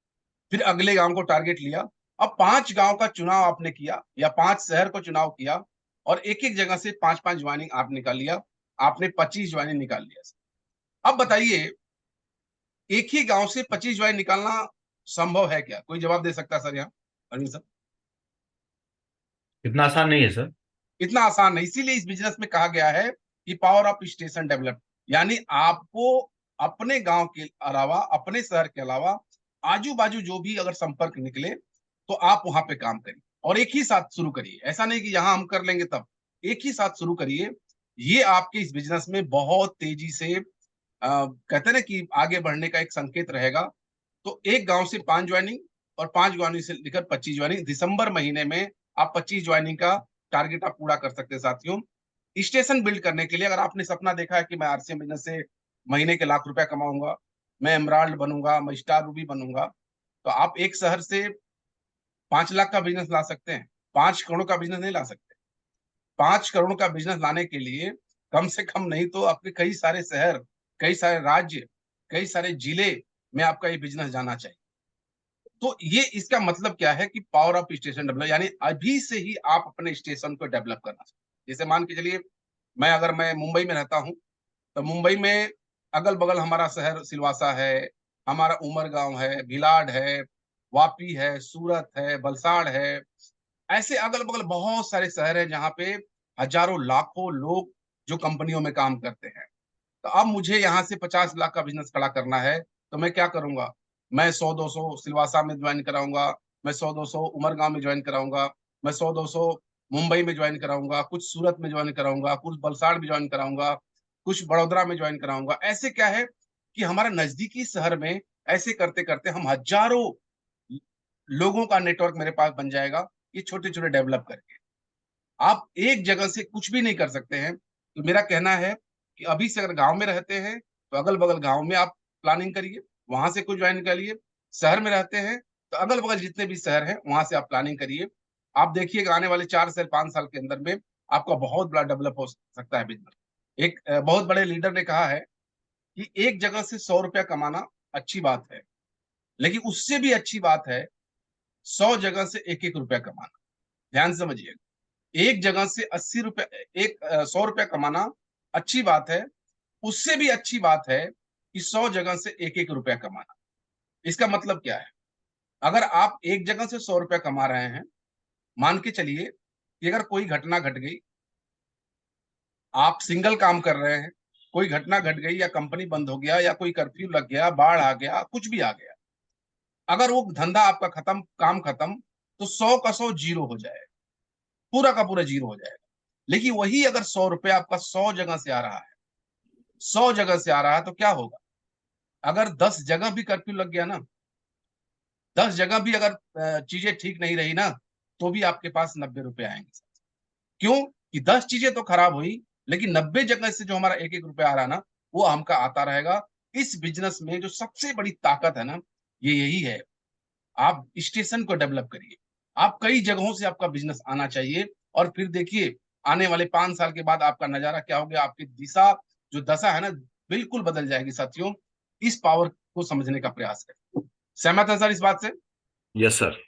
फिर अगले गांव को टारगेट लिया। अब 5 गांव का चुनाव आपने किया या 5 शहर को चुनाव किया, और एक एक जगह से 5-5 ज्वाइनिंग आप निकाल लिया। आपने 25 ज्वाइनिंग निकाल लिया। अब बताइए, एक ही गांव से 25 ज्वाइन निकालना संभव है क्या? कोई जवाब दे सकता है सर यहाँ? अरविंद सर, इतना आसान नहीं है सर। इतना आसान नहीं। इसीलिए इस बिजनेस में कहा गया है कि पावर ऑफ स्टेशन डेवलप, यानी आपको अपने गांव के अलावा, अपने शहर के अलावा आजू बाजू जो भी अगर संपर्क निकले, तो आप वहां पे काम करिए और एक ही साथ शुरू करिए। ऐसा नहीं कि यहां हम कर लेंगे तब, एक ही साथ शुरू करिए। ये आपके इस बिजनेस में बहुत तेजी से कहते हैं ना कि आगे बढ़ने का एक संकेत रहेगा। तो एक गांव से 5 ज्वाइनिंग और 5 ज्वाइनिंग से लेकर 25 ज्वाइनिंग, दिसंबर महीने में आप 25 ज्वाइनिंग का टारगेट आप पूरा कर सकते हैं साथियों। स्टेशन बिल्ड करने के लिए अगर आपने सपना देखा है कि मैं आरसीएम बिजनेस से महीने के लाख रुपया कमाऊंगा, मैं एमराल्ड बनूंगा, मैं स्टार रूबी बनूंगा, तो आप एक शहर से 5 लाख का बिजनेस ला सकते हैं, 5 करोड़ का बिजनेस नहीं ला सकते। 5 करोड़ का बिजनेस लाने के लिए कम से कम नहीं तो आपके कई सारे शहर, कई सारे राज्य, कई सारे जिले में आपका ये बिजनेस जाना चाहिए। तो ये इसका मतलब क्या है कि पावर ऑफ स्टेशन डेवलप, यानी अभी से ही आप अपने स्टेशन को डेवलप करना चाहिए। जैसे मान के चलिए मैं मुंबई में रहता हूं, तो मुंबई में अगल बगल हमारा शहर सिलवासा है, हमारा उमरगांव है, भिलाड है, वापी है, सूरत है, वलसाड़ है, ऐसे अगल बगल बहुत सारे शहर हैं जहाँ पे हजारों लाखों लोग जो कंपनियों में काम करते हैं। तो अब मुझे यहाँ से 50 लाख का बिजनेस खड़ा करना है, तो मैं क्या करूंगा? मैं 100-200 सिलवासा में ज्वाइन कराऊंगा, मैं 100-200 उमरगांव में ज्वाइन कराऊंगा, मैं 100-200 मुंबई में ज्वाइन कराऊंगा, कुछ सूरत में ज्वाइन कराऊंगा, कुछ वलसाड़ में ज्वाइन कराऊंगा, कुछ बड़ौदा में ज्वाइन कराऊंगा। ऐसे क्या है कि हमारा नजदीकी शहर में ऐसे करते करते हम हजारों लोगों का नेटवर्क मेरे पास बन जाएगा, ये छोटे छोटे डेवलप करके। आप एक जगह से कुछ भी नहीं कर सकते हैं। तो मेरा कहना है कि अभी से अगर गांव में रहते हैं तो अगल बगल गांव में आप प्लानिंग करिए, वहां से कुछ ज्वाइन करिए। शहर में रहते हैं तो अगल बगल जितने भी शहर हैं वहां से आप प्लानिंग करिए। आप देखिएगा आने वाले 4 से 5 साल के अंदर में आपका बहुत बड़ा डेवलप हो सकता है बिजनेस। एक बहुत बड़े लीडर ने कहा है कि एक जगह से 100 रुपया कमाना अच्छी बात है, लेकिन उससे भी अच्छी बात है 100 जगह से 1-1 रुपया कमाना। ध्यान से समझिएगा, एक जगह से 80 रुपया, 100 रुपया कमाना अच्छी बात है, उससे भी अच्छी बात है कि 100 जगह से 1-1 रुपया कमाना। इसका मतलब क्या है? अगर आप एक जगह से 100 रुपया कमा रहे हैं, मान के चलिए कि अगर कोई घटना घट गई, आप सिंगल काम कर रहे हैं, कोई घटना घट गई या कंपनी बंद हो गया या कोई कर्फ्यू लग गया, बाढ़ आ गया, कुछ भी आ गया, अगर वो धंधा आपका खत्म, काम खत्म, तो 100 का 100 जीरो हो जाएगा, पूरा का पूरा जीरो हो जाएगा। लेकिन वही अगर 100 रुपया आपका 100 जगह से आ रहा है, 100 जगह से आ रहा है, तो क्या होगा? अगर 10 जगह भी कर्फ्यू लग गया ना, 10 जगह भी अगर चीजें ठीक नहीं रही ना, तो भी आपके पास 90 रुपए आएंगे। क्यों? कि 10 चीजें तो खराब हुई, लेकिन 90 जगह से जो हमारा 1-1 रुपया आ रहा ना, वो हमका आता रहेगा। इस बिजनेस में जो सबसे बड़ी ताकत है ना, ये यही है। आप स्टेशन को डेवलप करिए, आप कई जगहों से आपका बिजनेस आना चाहिए, और फिर देखिए आने वाले 5 साल के बाद आपका नजारा क्या हो गया, आपकी दिशा, जो दशा है ना, बिल्कुल बदल जाएगी। साथियों, इस पावर को समझने का प्रयास करें। सहमत है सर इस बात से? Yes sir.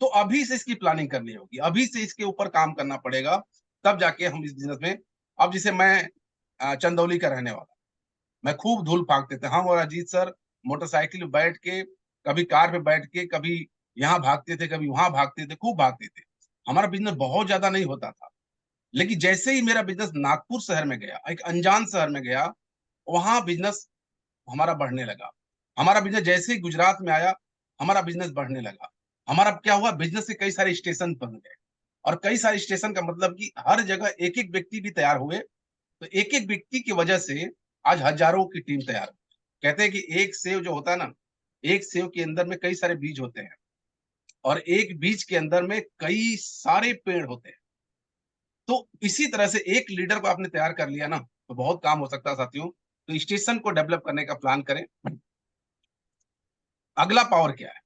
तो अभी से इसकी प्लानिंग करनी होगी, अभी से इसके ऊपर काम करना पड़ेगा, तब जाके हम इस बिजनेस में। अब जैसे मैं चंदौली का रहने वाला, मैं खूब धूल भागते थे हम और अजीत सर, मोटरसाइकिल पे बैठ के, कभी कार पे बैठ के, कभी यहाँ भागते थे, कभी वहां भागते थे, खूब भागते थे। हमारा बिजनेस बहुत ज्यादा नहीं होता था, लेकिन जैसे ही मेरा बिजनेस नागपुर शहर में गया, एक अनजान शहर में गया, वहां बिजनेस हमारा बढ़ने लगा। हमारा बिजनेस जैसे ही गुजरात में आया, हमारा बिजनेस बढ़ने लगा। हमारा क्या हुआ, बिजनेस के कई सारे स्टेशन बन गए, और कई सारे स्टेशन का मतलब कि हर जगह एक एक व्यक्ति भी तैयार हुए। तो एक एक व्यक्ति की वजह से आज हजारों की टीम तैयार हुई। कहते हैं कि एक सेव जो होता है ना, एक सेव के अंदर में कई सारे बीज होते हैं, और एक बीज के अंदर में कई सारे पेड़ होते हैं। तो इसी तरह से एक लीडर को आपने तैयार कर लिया ना, तो बहुत काम हो सकता है साथियों। तो स्टेशन को डेवलप करने का प्लान करें। अगला पावर क्या है?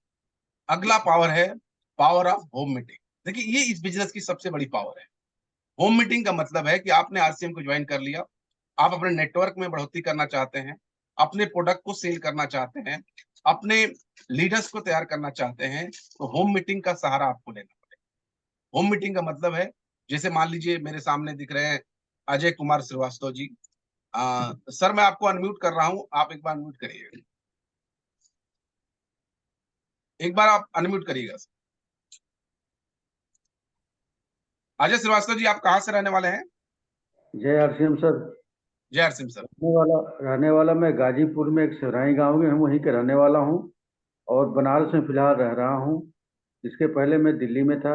अगला पावर है पावर ऑफ होम मीटिंग। देखिए, ये इस बिजनेस की सबसे बड़ी पावर है। होम मीटिंग का मतलब है कि आपने आरसीएम को ज्वाइन कर लिया, आप अपने नेटवर्क में बढ़ोतरी करना चाहते हैं, अपने प्रोडक्ट को सेल करना चाहते हैं, अपने लीडर्स को तैयार करना चाहते हैं, तो होम मीटिंग का सहारा आपको लेना पड़ेगा। होम मीटिंग का मतलब है, जैसे मान लीजिए मेरे सामने दिख रहे हैं अजय कुमार श्रीवास्तव जी। सर, मैं आपको अनम्यूट कर रहा हूं, आप एक बार अनम्यूट करिएगा, एक बार आप अनम्यूट करिएगा। अजय श्रीवास्तव जी, आप कहाँ से रहने वाले हैं? जय हरसिम सर। जय हर सिंह सर। रहने वाला मैं गाजीपुर में एक सिराई गांव में हूँ, वहीं के रहने वाला हूँ, और बनारस में फिलहाल रह रहा हूँ। इसके पहले मैं दिल्ली में था,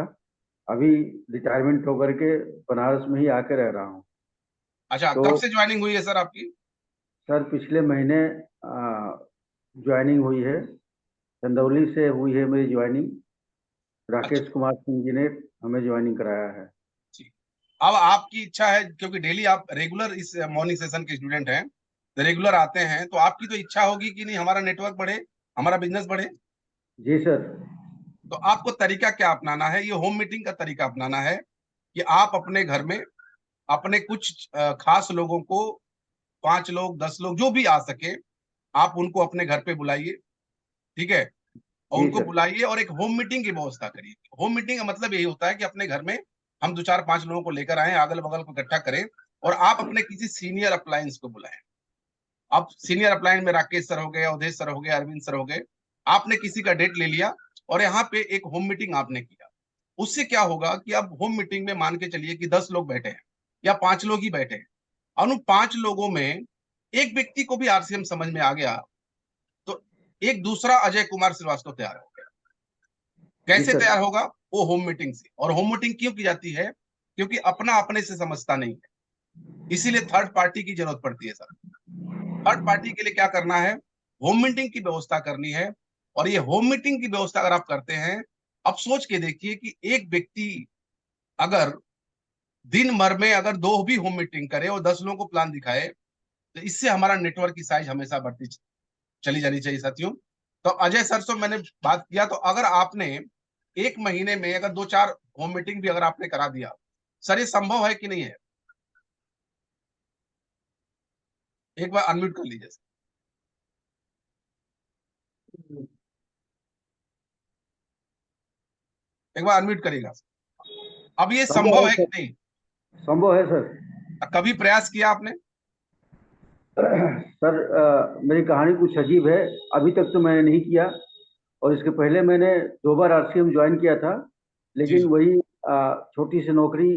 अभी रिटायरमेंट होकर के बनारस में ही आके रह रहा हूँ। अच्छा, तो कब से ज्वाइनिंग हुई है सर आपकी? सर पिछले महीने ज्वाइनिंग हुई है, चंदौली से हुई है मेरी ज्वाइनिंग। अच्छा राकेश कुमार सिंह जी ने हमें ज्वाइनिंग कराया है। जी। अब आपकी इच्छा है, क्योंकि डेली आप रेगुलर इस मॉर्निंग सेशन के स्टूडेंट हैं, तो रेगुलर आते हैं, तो आपकी तो इच्छा होगी कि नहीं हमारा नेटवर्क बढ़े, हमारा बिजनेस बढ़े। जी सर। तो आपको तरीका क्या अपनाना है? ये होम मीटिंग का तरीका अपनाना है कि आप अपने घर में अपने कुछ खास लोगों को, 5 लोग 10 लोग जो भी आ सके, आप उनको अपने घर पे बुलाइए। ठीक है? और जी उनको सर। बुलाइए और एक होम मीटिंग की व्यवस्था करिए। होम मीटिंग का मतलब यही होता है कि अपने घर में हम 2 4 5 लोगों को लेकर आए, अगल बगल को इकट्ठा करें, और आप अपने किसी सीनियर अप्लायंस को बुलाएं। अब सीनियर अपलाइन में राकेश सर हो गए, अवधेश सर हो गए, अरविंद सर हो गए, आपने किसी का डेट ले लिया और यहाँ पे एक होम मीटिंग आपने किया। उससे क्या होगा कि अब होम मीटिंग में मान के चलिए कि 10 लोग बैठे हैं या 5 लोग ही बैठे हैं, और उन 5 लोगों में एक व्यक्ति को भी आरसीएम समझ में आ गया, तो एक दूसरा अजय कुमार श्रीवास्तव तैयार हो गया। जी कैसे सर। तैयार होगा? वो होम मीटिंग से। और होम मीटिंग क्यों की जाती है? क्योंकि अपना अपने से समझता नहीं है, इसीलिए थर्ड पार्टी की जरूरत पड़ती है सर। थर्ड पार्टी के लिए क्या करना है? होम मीटिंग की व्यवस्था करनी है। और ये होम मीटिंग की व्यवस्था अगर आप करते हैं, अब सोच के देखिए कि एक व्यक्ति अगर दिन भर में अगर 2 भी होम मीटिंग करे और 10 लोगों को प्लान दिखाए, तो इससे हमारा नेटवर्क की साइज हमेशा बढ़ती चली जानी चाहिए साथियों। तो अजय सर से मैंने बात किया, तो अगर आपने एक महीने में अगर 2-4 होम मीटिंग भी अगर आपने करा दिया, सर ये संभव है कि नहीं है? एक बार अनम्यूट कर लीजिए सर। एक बार अनम्यूट करिएगा। अब ये संभव संभव है है कि सर, नहीं? संभव है सर। कभी प्रयास किया आपने? सर मेरी कहानी कुछ अजीब है। अभी तक तो मैंने नहीं किया, और इसके पहले मैंने 2 बार आरसीएम ज्वाइन किया था, जी लेकिन जी। वही छोटी सी नौकरी,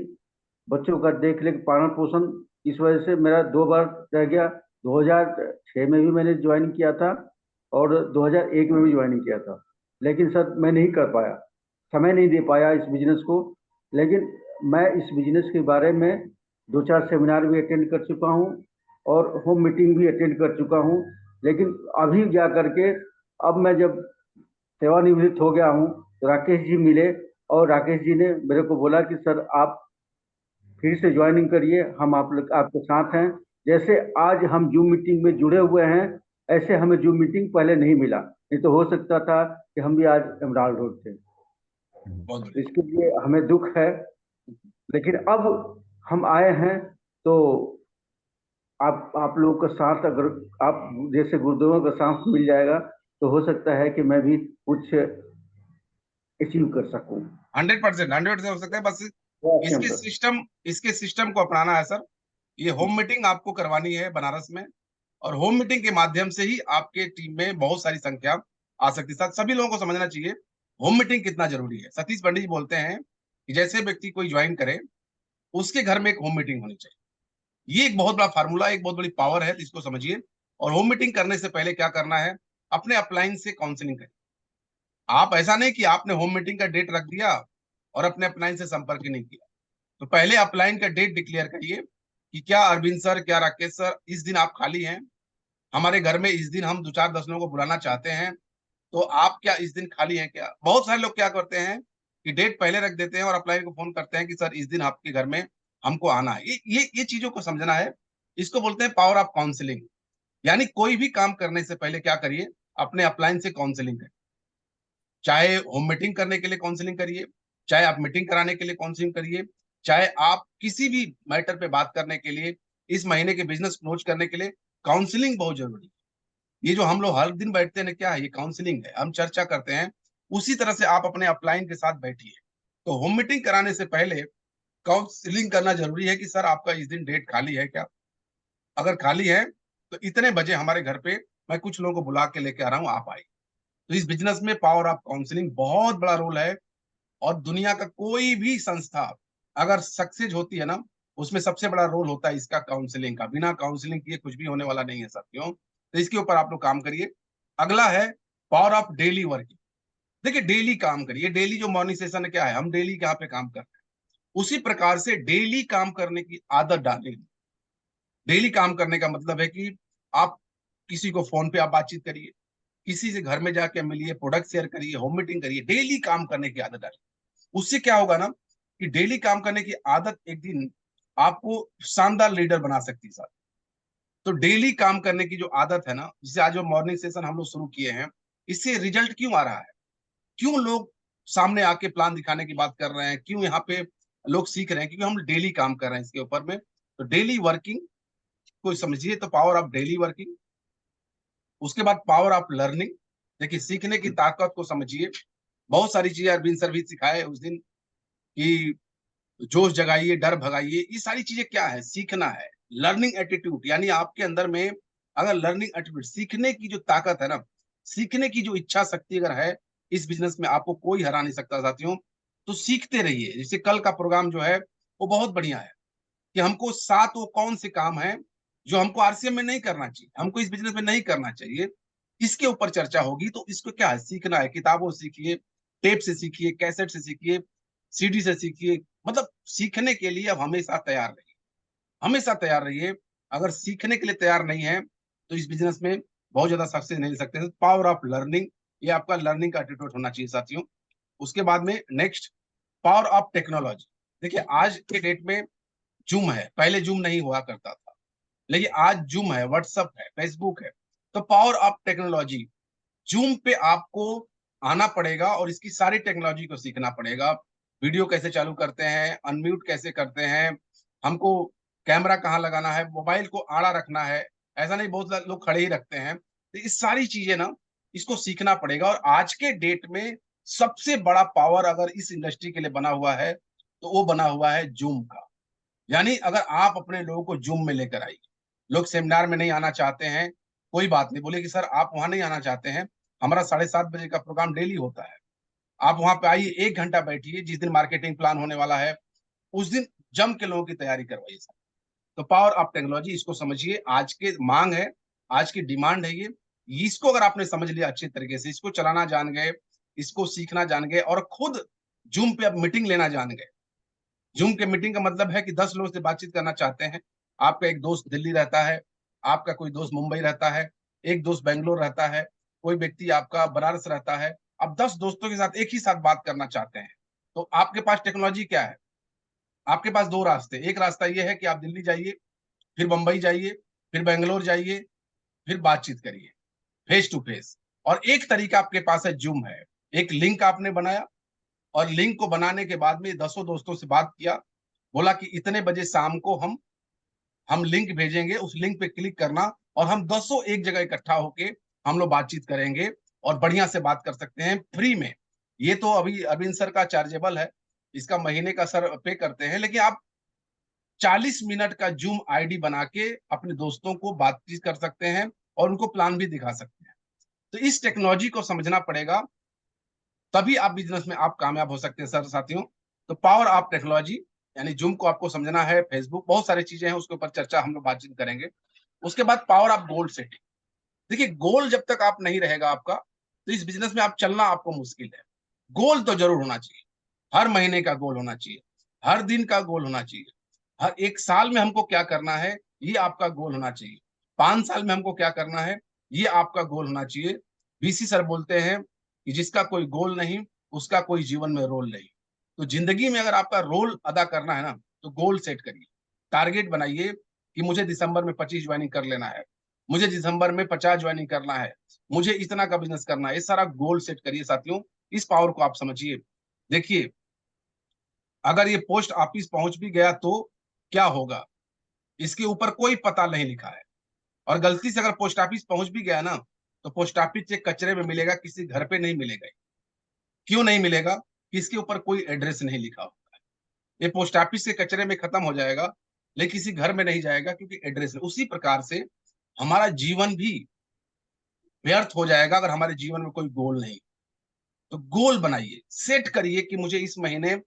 बच्चों का देख रेख, पालन पोषण, इस वजह से मेरा 2 बार रह गया। 2006 में भी मैंने ज्वाइन किया था और 2001 में भी ज्वाइन किया था, लेकिन सर मैं नहीं कर पाया, समय नहीं दे पाया इस बिजनेस को। लेकिन मैं इस बिजनेस के बारे में 2-4 सेमिनार भी अटेंड कर चुका हूँ और होम मीटिंग भी अटेंड कर चुका हूँ। लेकिन अभी जा करके, अब मैं जब सेवानिवृत्त हो गया हूँ, तो राकेश जी मिले और राकेश जी ने मेरे को बोला कि सर आप फिर से ज्वाइनिंग करिए, हम आप लोग आपके साथ हैं। जैसे आज हम जूम मीटिंग में जुड़े हुए हैं, ऐसे हमें जूम मीटिंग पहले नहीं मिला, नहीं तो हो सकता था कि हम भी आज एमराल्ड होते। बहुत तो बढ़िया। इसके लिए हमें दुख है, लेकिन अब हम आए हैं, तो आप लोगों का साथ अगर आप जैसे गुरुदेवों का साथ मिल जाएगा, तो हो सकता है कि मैं भी कुछ अचीव कर सकूं। 100%, 100% हो सकता है। बस सर। इसके सिस्टम को अपनाना है सर। ये होम मीटिंग आपको करवानी है बनारस में, और होम मीटिंग के माध्यम से ही आपके टीम में बहुत सारी संख्या आ सकती है। सभी लोगों को समझना चाहिए होम मीटिंग कितना जरूरी है। सतीश पंडित जी बोलते हैं कि जैसे व्यक्ति कोई ज्वाइन करे, उसके घर में एक होम मीटिंग होनी चाहिए। ये एक बहुत बड़ा फार्मूला, एक बहुत बड़ी पावर है, तो इसको समझिए। और होम मीटिंग करने से पहले क्या करना है? अपने अपलाइन से काउंसलिंग करें। आप ऐसा नहीं कि आपने होम मीटिंग का डेट रख दिया और अपने अपलाइन से संपर्क ही नहीं किया। तो पहले अपलाइन का डेट डिक्लेयर करिए कि क्या अरविंद सर, क्या राकेश सर, इस दिन आप खाली हैं? हमारे घर में इस दिन हम 2-4-10 लोगों को बुलाना चाहते हैं, तो आप क्या इस दिन खाली हैं क्या? बहुत सारे लोग क्या करते हैं कि डेट पहले रख देते हैं और अपलाइन को फोन करते हैं कि सर इस दिन आपके घर में हमको आना है। ये चीजों को समझना है। इसको बोलते हैं पावर ऑफ काउंसलिंग। यानी कोई भी काम करने से पहले क्या करिए? अपने अपलाइन से काउंसलिंग करिए। चाहे होम मीटिंग करने के लिए काउंसलिंग करिए, चाहे आप मीटिंग कराने के लिए काउंसलिंग करिए, चाहे आप किसी भी मैटर पे बात करने के लिए, इस महीने के बिजनेस क्लोज करने के लिए, काउंसलिंग बहुत जरूरी है। ये जो हम लोग हर दिन बैठते हैं, क्या है? ये काउंसलिंग है, हम चर्चा करते हैं। उसी तरह से आप अपने अपलाइन के साथ बैठिए। तो होम मीटिंग कराने से पहले काउंसलिंग करना जरूरी है कि सर आपका इस दिन डेट खाली है क्या? अगर खाली है तो इतने बजे हमारे घर पे मैं कुछ लोगों को बुला के लेके आ रहा हूँ, आप आइए। तो इस बिजनेस में पावर ऑफ काउंसलिंग बहुत बड़ा रोल है। और दुनिया का कोई भी संस्था अगर सक्सेस होती है ना, उसमें सबसे बड़ा रोल होता है इसका काउंसलिंग का। बिना काउंसलिंग किए कुछ भी होने वाला नहीं है साथियों। तो इसके ऊपर आप लोग काम करिए। अगला है पावर ऑफ डेली वर्किंग। देखिए डेली काम करिए। डेली जो मॉर्निंग सेशन है, क्या है? हम डेली यहाँ पे काम करते हैं, उसी प्रकार से डेली काम करने की आदत डालें। डेली काम करने का मतलब है कि आप किसी को फोन पे आप बातचीत करिए, किसी से घर में जाके मिलिए, प्रोडक्ट शेयर करिए, होम मीटिंग करिए। डेली काम करने की आदत डालिए। उससे क्या होगा ना कि डेली काम करने की आदत एक दिन आपको शानदार लीडर बना सकती है साहब। तो डेली काम करने की जो आदत है ना, जिसे आज जो मॉर्निंग सेशन हम लोग शुरू किए हैं, इससे रिजल्ट क्यों आ रहा है? क्यों लोग सामने आके प्लान दिखाने की बात कर रहे हैं? क्यों यहाँ पे लोग सीख रहे हैं? क्योंकि हम डेली काम कर रहे हैं इसके ऊपर में। तो डेली वर्किंग को समझिए, तो पावर ऑफ डेली वर्किंग। उसके बाद पावर ऑफ लर्निंग। देखिए सीखने की ताकत को समझिए। बहुत सारी चीजें अरविंद सर भी सिखाए उस दिन कि जोश जगाइए, डर भगाइए। ये सारी चीजें क्या है? सीखना है। लर्निंग एटीट्यूड, यानी आपके अंदर में अगर लर्निंग एटीट्यूड, सीखने की जो ताकत है ना, सीखने की जो इच्छा शक्ति अगर है इस बिजनेस में, आपको कोई हरा नहीं सकता साथियों। तो सीखते रहिए। जैसे कल का प्रोग्राम जो है वो बहुत बढ़िया है कि हमको 7 वो कौन से काम है जो हमको आरसीएम में नहीं करना चाहिए, हमको इस बिजनेस में नहीं करना चाहिए, इसके ऊपर चर्चा होगी। तो इसको क्या है, सीखना है। किताबों से सीखिए, टेप से सीखिए, कैसेट से सीखिए, सीडी से सीखिए। मतलब सीखने के लिए अब हमेशा तैयार रहिए, हमेशा तैयार रहिए। अगर सीखने के लिए तैयार नहीं है तो इस बिजनेस में बहुत ज्यादा सक्सेस नहीं ले सकते। पावर ऑफ लर्निंग, ये आपका लर्निंग का एटीट्यूड होना चाहिए साथियों। उसके बाद में नेक्स्ट, पावर ऑफ टेक्नोलॉजी। देखिए आज के डेट में जूम है, पहले जूम नहीं हुआ करता था, लेकिन आज जूम है, व्हाट्सअप है, फेसबुक है। तो पावर ऑफ टेक्नोलॉजी, जूम पे आपको आना पड़ेगा और इसकी सारी टेक्नोलॉजी को सीखना पड़ेगा। वीडियो कैसे चालू करते हैं, अनम्यूट कैसे करते हैं, हमको कैमरा कहाँ लगाना है, मोबाइल को आड़ा रखना है, ऐसा नहीं बहुत लोग खड़े ही रखते हैं। तो इस सारी चीजें ना, इसको सीखना पड़ेगा। और आज के डेट में सबसे बड़ा पावर अगर इस इंडस्ट्री के लिए बना हुआ है तो वो बना हुआ है जूम का। यानी अगर आप अपने लोगों को जूम में लेकर आइए, लोग सेमिनार में नहीं आना चाहते हैं, कोई बात नहीं, बोले कि सर आप वहां नहीं आना चाहते हैं, हमारा 7:30 बजे का प्रोग्राम डेली होता है, आप वहां पे आइए, 1 घंटा बैठिए, जिस दिन मार्केटिंग प्लान होने वाला है उस दिन जम के लोगों की तैयारी करवाइए सर। तो पावर ऑफ टेक्नोलॉजी, इसको समझिए, आज के मांग है, आज की डिमांड है ये। इसको अगर आपने समझ लिया अच्छे तरीके से, इसको चलाना जान गए, इसको सीखना जान गए और खुद जूम पे अब मीटिंग लेना जान गए। जूम के मीटिंग का मतलब है कि 10 लोगों से बातचीत करना चाहते हैं। आपका एक दोस्त दिल्ली रहता है, आपका कोई दोस्त मुंबई रहता है, एक दोस्त बेंगलोर रहता है, कोई व्यक्ति आपका बनारस रहता है। अब 10 दोस्तों के साथ एक ही साथ बात करना चाहते हैं। तो आपके पास टेक्नोलॉजी क्या है? आपके पास दो रास्ते, एक रास्ता यह है कि आप दिल्ली जाइए, फिर बंबई जाइए, फिर बेंगलोर जाइए, फिर बातचीत करिए फेस टू फेस। और एक तरीका आपके पास है, जूम है। एक लिंक आपने बनाया और लिंक को बनाने के बाद में 10 दोस्तों से बात किया, बोला कि इतने बजे शाम को हम लिंक भेजेंगे, उस लिंक पे क्लिक करना और हम 10 एक जगह इकट्ठा होके हम लोग बातचीत करेंगे और बढ़िया से बात कर सकते हैं फ्री में। ये तो अभी अरविंद सर का चार्जेबल है, इसका महीने का सर पे करते हैं, लेकिन आप 40 मिनट का जूम आईडी बना के अपने दोस्तों को बातचीत कर सकते हैं और उनको प्लान भी दिखा सकते हैं। तो इस टेक्नोलॉजी को समझना पड़ेगा, तभी आप बिजनेस में आप कामयाब हो सकते हैं सर साथियों। तो पावर ऑफ टेक्नोलॉजी, यानी जूम को आपको समझना है, फेसबुक, बहुत सारी चीजें हैं, उसके ऊपर चर्चा हम लोग बातचीत करेंगे। उसके बाद पावर ऑफ गोल सेटिंग। देखिए गोल जब तक आप नहीं रहेगा आपका, तो इस बिजनेस में आप चलना आपको मुश्किल है। गोल तो जरूर होना चाहिए, हर महीने का गोल होना चाहिए, हर दिन का गोल होना चाहिए, हर एक साल में हमको क्या करना है ये आपका गोल होना चाहिए, 5 साल में हमको क्या करना है ये आपका गोल होना चाहिए। बीसी सर बोलते हैं कि जिसका कोई गोल नहीं उसका कोई जीवन में रोल नहीं। तो जिंदगी में अगर आपका रोल अदा करना है ना, तो गोल सेट करिए, टारगेट बनाइए कि मुझे दिसंबर में 25 ज्वाइनिंग कर लेना है, मुझे दिसंबर में 50 ज्वाइनिंग करना है, मुझे इतना का बिजनेस करना है। ये सारा गोल सेट करिए साथियों, इस पावर को आप समझिए। देखिए अगर ये पोस्ट ऑफिस पहुंच भी गया तो क्या होगा, इसके ऊपर कोई पता नहीं लिखा है। और गलती से अगर पोस्ट ऑफिस पहुंच भी गया ना, तो पोस्ट ऑफिस के कचरे में मिलेगा, किसी घर पे नहीं मिलेगा। क्यों नहीं मिलेगा? कि इसके ऊपर कोई एड्रेस नहीं लिखा होता है। ये पोस्ट ऑफिस के कचरे में खत्म हो जाएगा, लेकिन किसी घर में नहीं जाएगा क्योंकि एड्रेस है। उसी प्रकार से हमारा जीवन भी व्यर्थ हो जाएगा अगर हमारे जीवन में कोई गोल नहीं। तो गोल बनाइए, सेट करिए कि मुझे इस महीने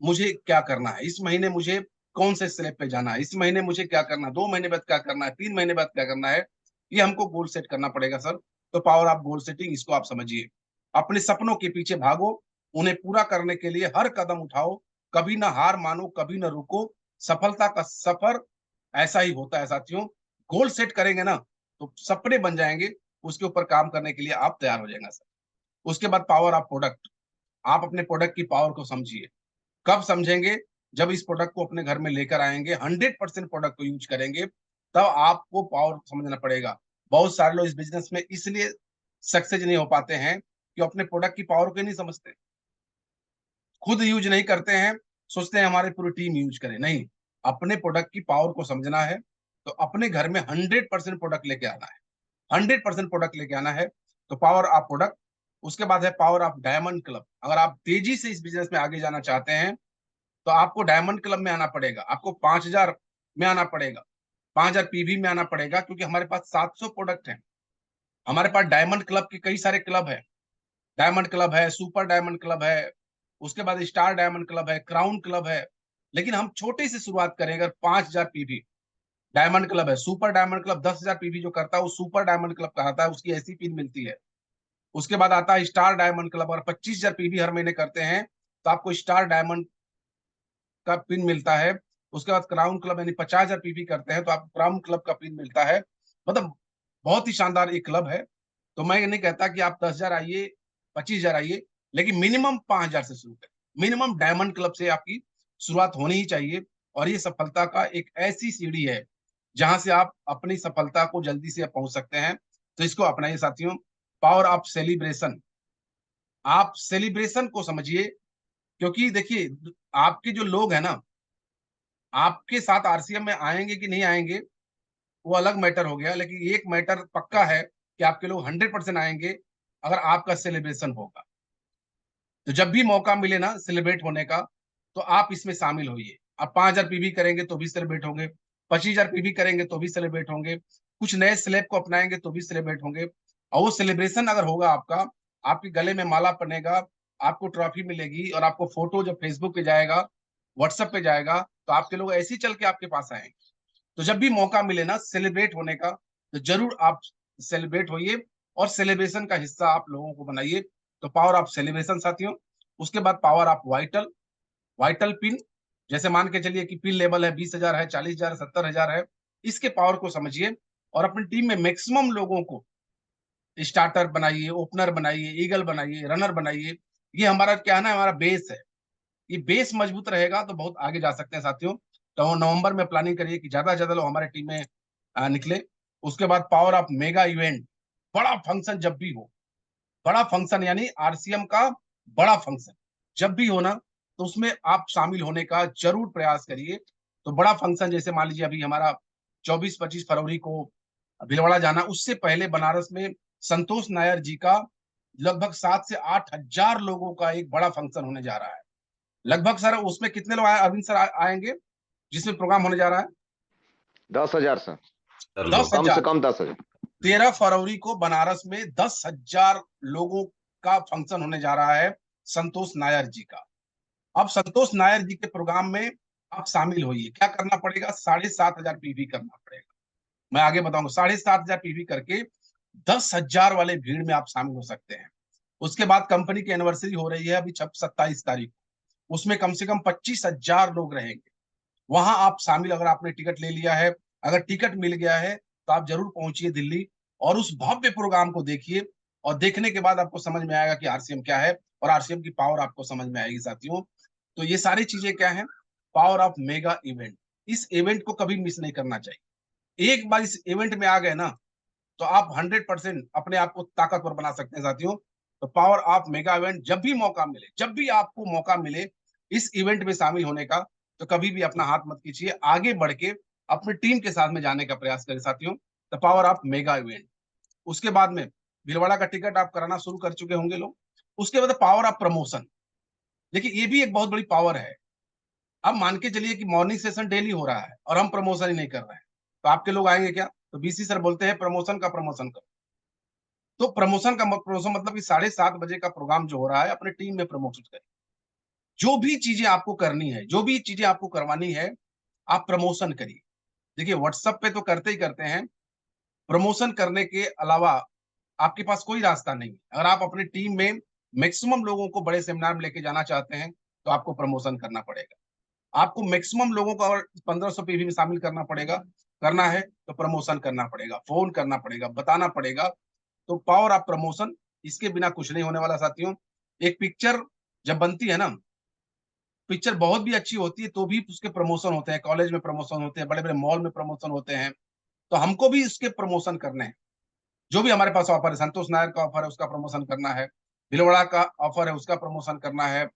मुझे क्या करना है, इस महीने मुझे कौन से स्लैब पे जाना है, इस महीने मुझे क्या करना है, 2 महीने बाद क्या करना है, 3 महीने बाद क्या करना है। ये हमको गोल सेट करना पड़ेगा सर। तो पावर ऑफ गोल सेटिंग, इसको आप समझिए। अपने सपनों के पीछे भागो, उन्हें पूरा करने के लिए हर कदम उठाओ, कभी ना हार मानो, कभी ना रुको। सफलता का सफर ऐसा ही होता है साथियों। गोल सेट करेंगे ना तो सपने बन जाएंगे, उसके ऊपर काम करने के लिए आप तैयार हो जाएंगे सर। उसके बाद पावर ऑफ प्रोडक्ट, आप अपने प्रोडक्ट की पावर को समझिए। कब समझेंगे? जब इस प्रोडक्ट को अपने घर में लेकर आएंगे, 100% प्रोडक्ट को यूज करेंगे, तब आपको पावर समझना पड़ेगा। बहुत सारे लोग इस बिजनेस में इसलिए सक्सेस नहीं हो पाते हैं कि अपने प्रोडक्ट की पावर को नहीं समझते, खुद यूज नहीं करते हैं, सोचते हैं हमारी पूरी टीम यूज करे। नहीं, अपने प्रोडक्ट की पावर को समझना है, तो अपने घर में 100% प्रोडक्ट लेके आना है, 100% प्रोडक्ट लेके आना है। तो पावर ऑफ प्रोडक्ट। उसके बाद है पावर ऑफ डायमंड क्लब। अगर आप तेजी से इस बिजनेस में आगे जाना चाहते हैं तो आपको डायमंड क्लब में आना पड़ेगा, आपको 5,000 में आना पड़ेगा। 5000 पीवी में आना पड़ेगा, क्योंकि हमारे पास 700 प्रोडक्ट हैं। हमारे पास डायमंड क्लब के कई सारे क्लब है, डायमंड क्लब है, सुपर डायमंड क्लब है, उसके बाद स्टार डायमंड क्लब है, क्राउन क्लब है। लेकिन हम छोटे से शुरुआत करें, अगर 5000 पीवी डायमंड क्लब है, सुपर डायमंड क्लब 10,000 पीवी जो करता है वो सुपर डायमंड क्लब कहलाता है, उसकी ऐसी पिन मिलती है। उसके बाद आता है स्टार डायमंड क्लब, और 25,000 पीवी हर महीने करते हैं तो आपको स्टार डायमंड का पिन मिलता है। उसके बाद क्राउन क्लब, यानी 50,000 पीवी करते हैं तो आपको क्राउन क्लब का पिन मिलता है। मतलब बहुत ही शानदार एक क्लब है। तो मैं ये नहीं कहता कि आप 10,000 आइए, 25,000 आइए, लेकिन मिनिमम 5,000 से शुरू करें। मिनिमम डायमंड क्लब से आपकी शुरुआत होनी ही चाहिए। और ये सफलता का एक ऐसी सीढ़ी है जहां से आप अपनी सफलता को जल्दी से पहुंच सकते हैं। तो इसको अपनाइए साथियों। पावर ऑफ सेलिब्रेशन, आप सेलिब्रेशन को समझिए। क्योंकि देखिए, आपके जो लोग हैं ना, आपके साथ आरसीएम में आएंगे कि नहीं आएंगे वो अलग मैटर हो गया, लेकिन एक मैटर पक्का है कि आपके लोग 100% आएंगे अगर आपका सेलिब्रेशन होगा। तो जब भी मौका मिले ना सेलिब्रेट होने का, तो आप इसमें शामिल होइए। आप 5,000 पीवी करेंगे तो भी सेलिब्रेट होंगे, 25,000 पीवी करेंगे तो भी सेलिब्रेट होंगे, कुछ नए स्लैब को अपनाएंगे तो भी सेलिब्रेट होंगे। और वो सेलिब्रेशन अगर होगा आपका, आपके गले में माला पड़ेगा, आपको ट्रॉफी मिलेगी, और आपको फोटो जब फेसबुक पे जाएगा, व्हाट्सएप पे जाएगा, तो आपके लोग ऐसे ही चल के आपके पास आएंगे। तो जब भी मौका मिले ना सेलिब्रेट होने का, तो जरूर आप सेलिब्रेट होइए और सेलिब्रेशन का हिस्सा आप लोगों को बनाइए। तो पावर ऑफ सेलिब्रेशन साथियों। उसके बाद power of vital, vital pin. जैसे मान के चलिए कि पिन लेवल है 20,000 है, 40,000, 70,000 है। इसके पावर को समझिए और अपनी टीम में मैक्सिमम लोगों को स्टार्टर बनाइए, ओपनर बनाइए, ईगल बनाइए, रनर बनाइए। ये हमारा क्या है ना, हमारा बेस है। ये बेस मजबूत रहेगा तो बहुत आगे जा सकते हैं साथियों। तो नवंबर में प्लानिंग करिए कि ज्यादा से ज्यादा लोग हमारे टीम में निकले। उसके बाद पावर ऑफ मेगा इवेंट, बड़ा फंक्शन जब भी हो, बड़ा फंक्शन यानी आरसीएम का बड़ा फंक्शन जब भी हो ना, तो उसमें आप शामिल होने का जरूर प्रयास करिए। तो बड़ा फंक्शन जैसे मान लीजिए अभी हमारा 24-25 फरवरी को भीलवाड़ा जाना, उससे पहले बनारस में संतोष नायर जी का लगभग 7 से 8 हजार लोगों का एक बड़ा फंक्शन होने जा रहा है। लगभग सर उसमें कितने लोग अरविंद सर आएंगे जिसमें प्रोग्राम होने जा रहा है? 10,000 सर, दस कम से हजार कम 10,000। 13 फरवरी को बनारस में 10,000 लोगों का फंक्शन होने जा रहा है संतोष नायर जी का। अब संतोष नायर जी के प्रोग्राम में आप शामिल होइए। क्या करना पड़ेगा? 7,500 पीवी करना पड़ेगा। मैं आगे बताऊंगा। 7,500 पीवी करके 10,000 वाले भीड़ में आप शामिल हो सकते हैं। उसके बाद कंपनी की एनिवर्सरी हो रही है अभी 27 तारीख को, उसमें कम से कम 25,000 लोग रहेंगे। वहां आप शामिल, अगर आपने टिकट ले लिया है, अगर टिकट मिल गया है, तो आप जरूर पहुंचिए दिल्ली और उस भव्य प्रोग्राम को देखिए। और देखने के बाद आपको समझ में आएगा कि आरसीएम क्या है और आरसीएम की पावर आपको समझ में आएगी साथियों। तो ये सारी चीजें क्या है, पावर ऑफ मेगा इवेंट। इस इवेंट को कभी मिस नहीं करना चाहिए। एक बार इस इवेंट में आ गए ना, तो आप 100% अपने आप को ताकतवर बना सकते हैं साथियों। तो पावर ऑफ मेगा इवेंट, जब भी मौका मिले, जब भी आपको मौका मिले इस इवेंट में शामिल होने का, तो कभी भी अपना हाथ मत खींचिए, आगे बढ़ के अपनी टीम के साथ में जाने का प्रयास करें साथियों। The power of mega event. उसके बाद में भीलवाड़ा का टिकट आप कराना शुरू कर चुके होंगे लोग। उसके बाद पावर ऑफ प्रमोशन। देखिए ये भी एक बहुत बड़ी पावर है। अब मान के चलिए कि मॉर्निंग सेशन डेली हो रहा है और हम प्रमोशन ही नहीं कर रहे हैं, तो आपके लोग आएंगे क्या? तो बीसी सर बोलते हैं प्रमोशन का प्रमोशन करो। तो प्रमोशन का प्रमोशन मतलब कि 7:30 बजे का प्रोग्राम जो हो रहा है अपने टीम में प्रमोशन करें। जो भी चीजें आपको करनी है, जो भी चीजें आपको करवानी है, आप प्रमोशन करिए। देखिए व्हाट्सएप पे तो करते ही करते हैं, प्रमोशन करने के अलावा आपके पास कोई रास्ता नहीं है। अगर आप अपनी टीम में मैक्सिमम लोगों को बड़े सेमिनार में लेके जाना चाहते हैं, तो आपको प्रमोशन करना पड़ेगा। आपको मैक्सिमम लोगों को अगर 1500 पीवी में शामिल करना है तो प्रमोशन करना पड़ेगा, फोन करना पड़ेगा, बताना पड़ेगा। तो पावर ऑफ प्रमोशन, इसके बिना कुछ नहीं होने वाला साथियों। एक पिक्चर जब बनती है ना, पिक्चर बहुत भी अच्छी होती है तो भी उसके प्रमोशन होते हैं, कॉलेज में प्रमोशन होते हैं, बड़े बड़े मॉल में प्रमोशन होते हैं। तो हमको भी इसके प्रमोशन करने हैं। जो भी हमारे पास ऑफर है, संतोष नायर का ऑफर है उसका प्रमोशन करना है, भिलवाड़ा का ऑफर है उसका प्रमोशन करना है।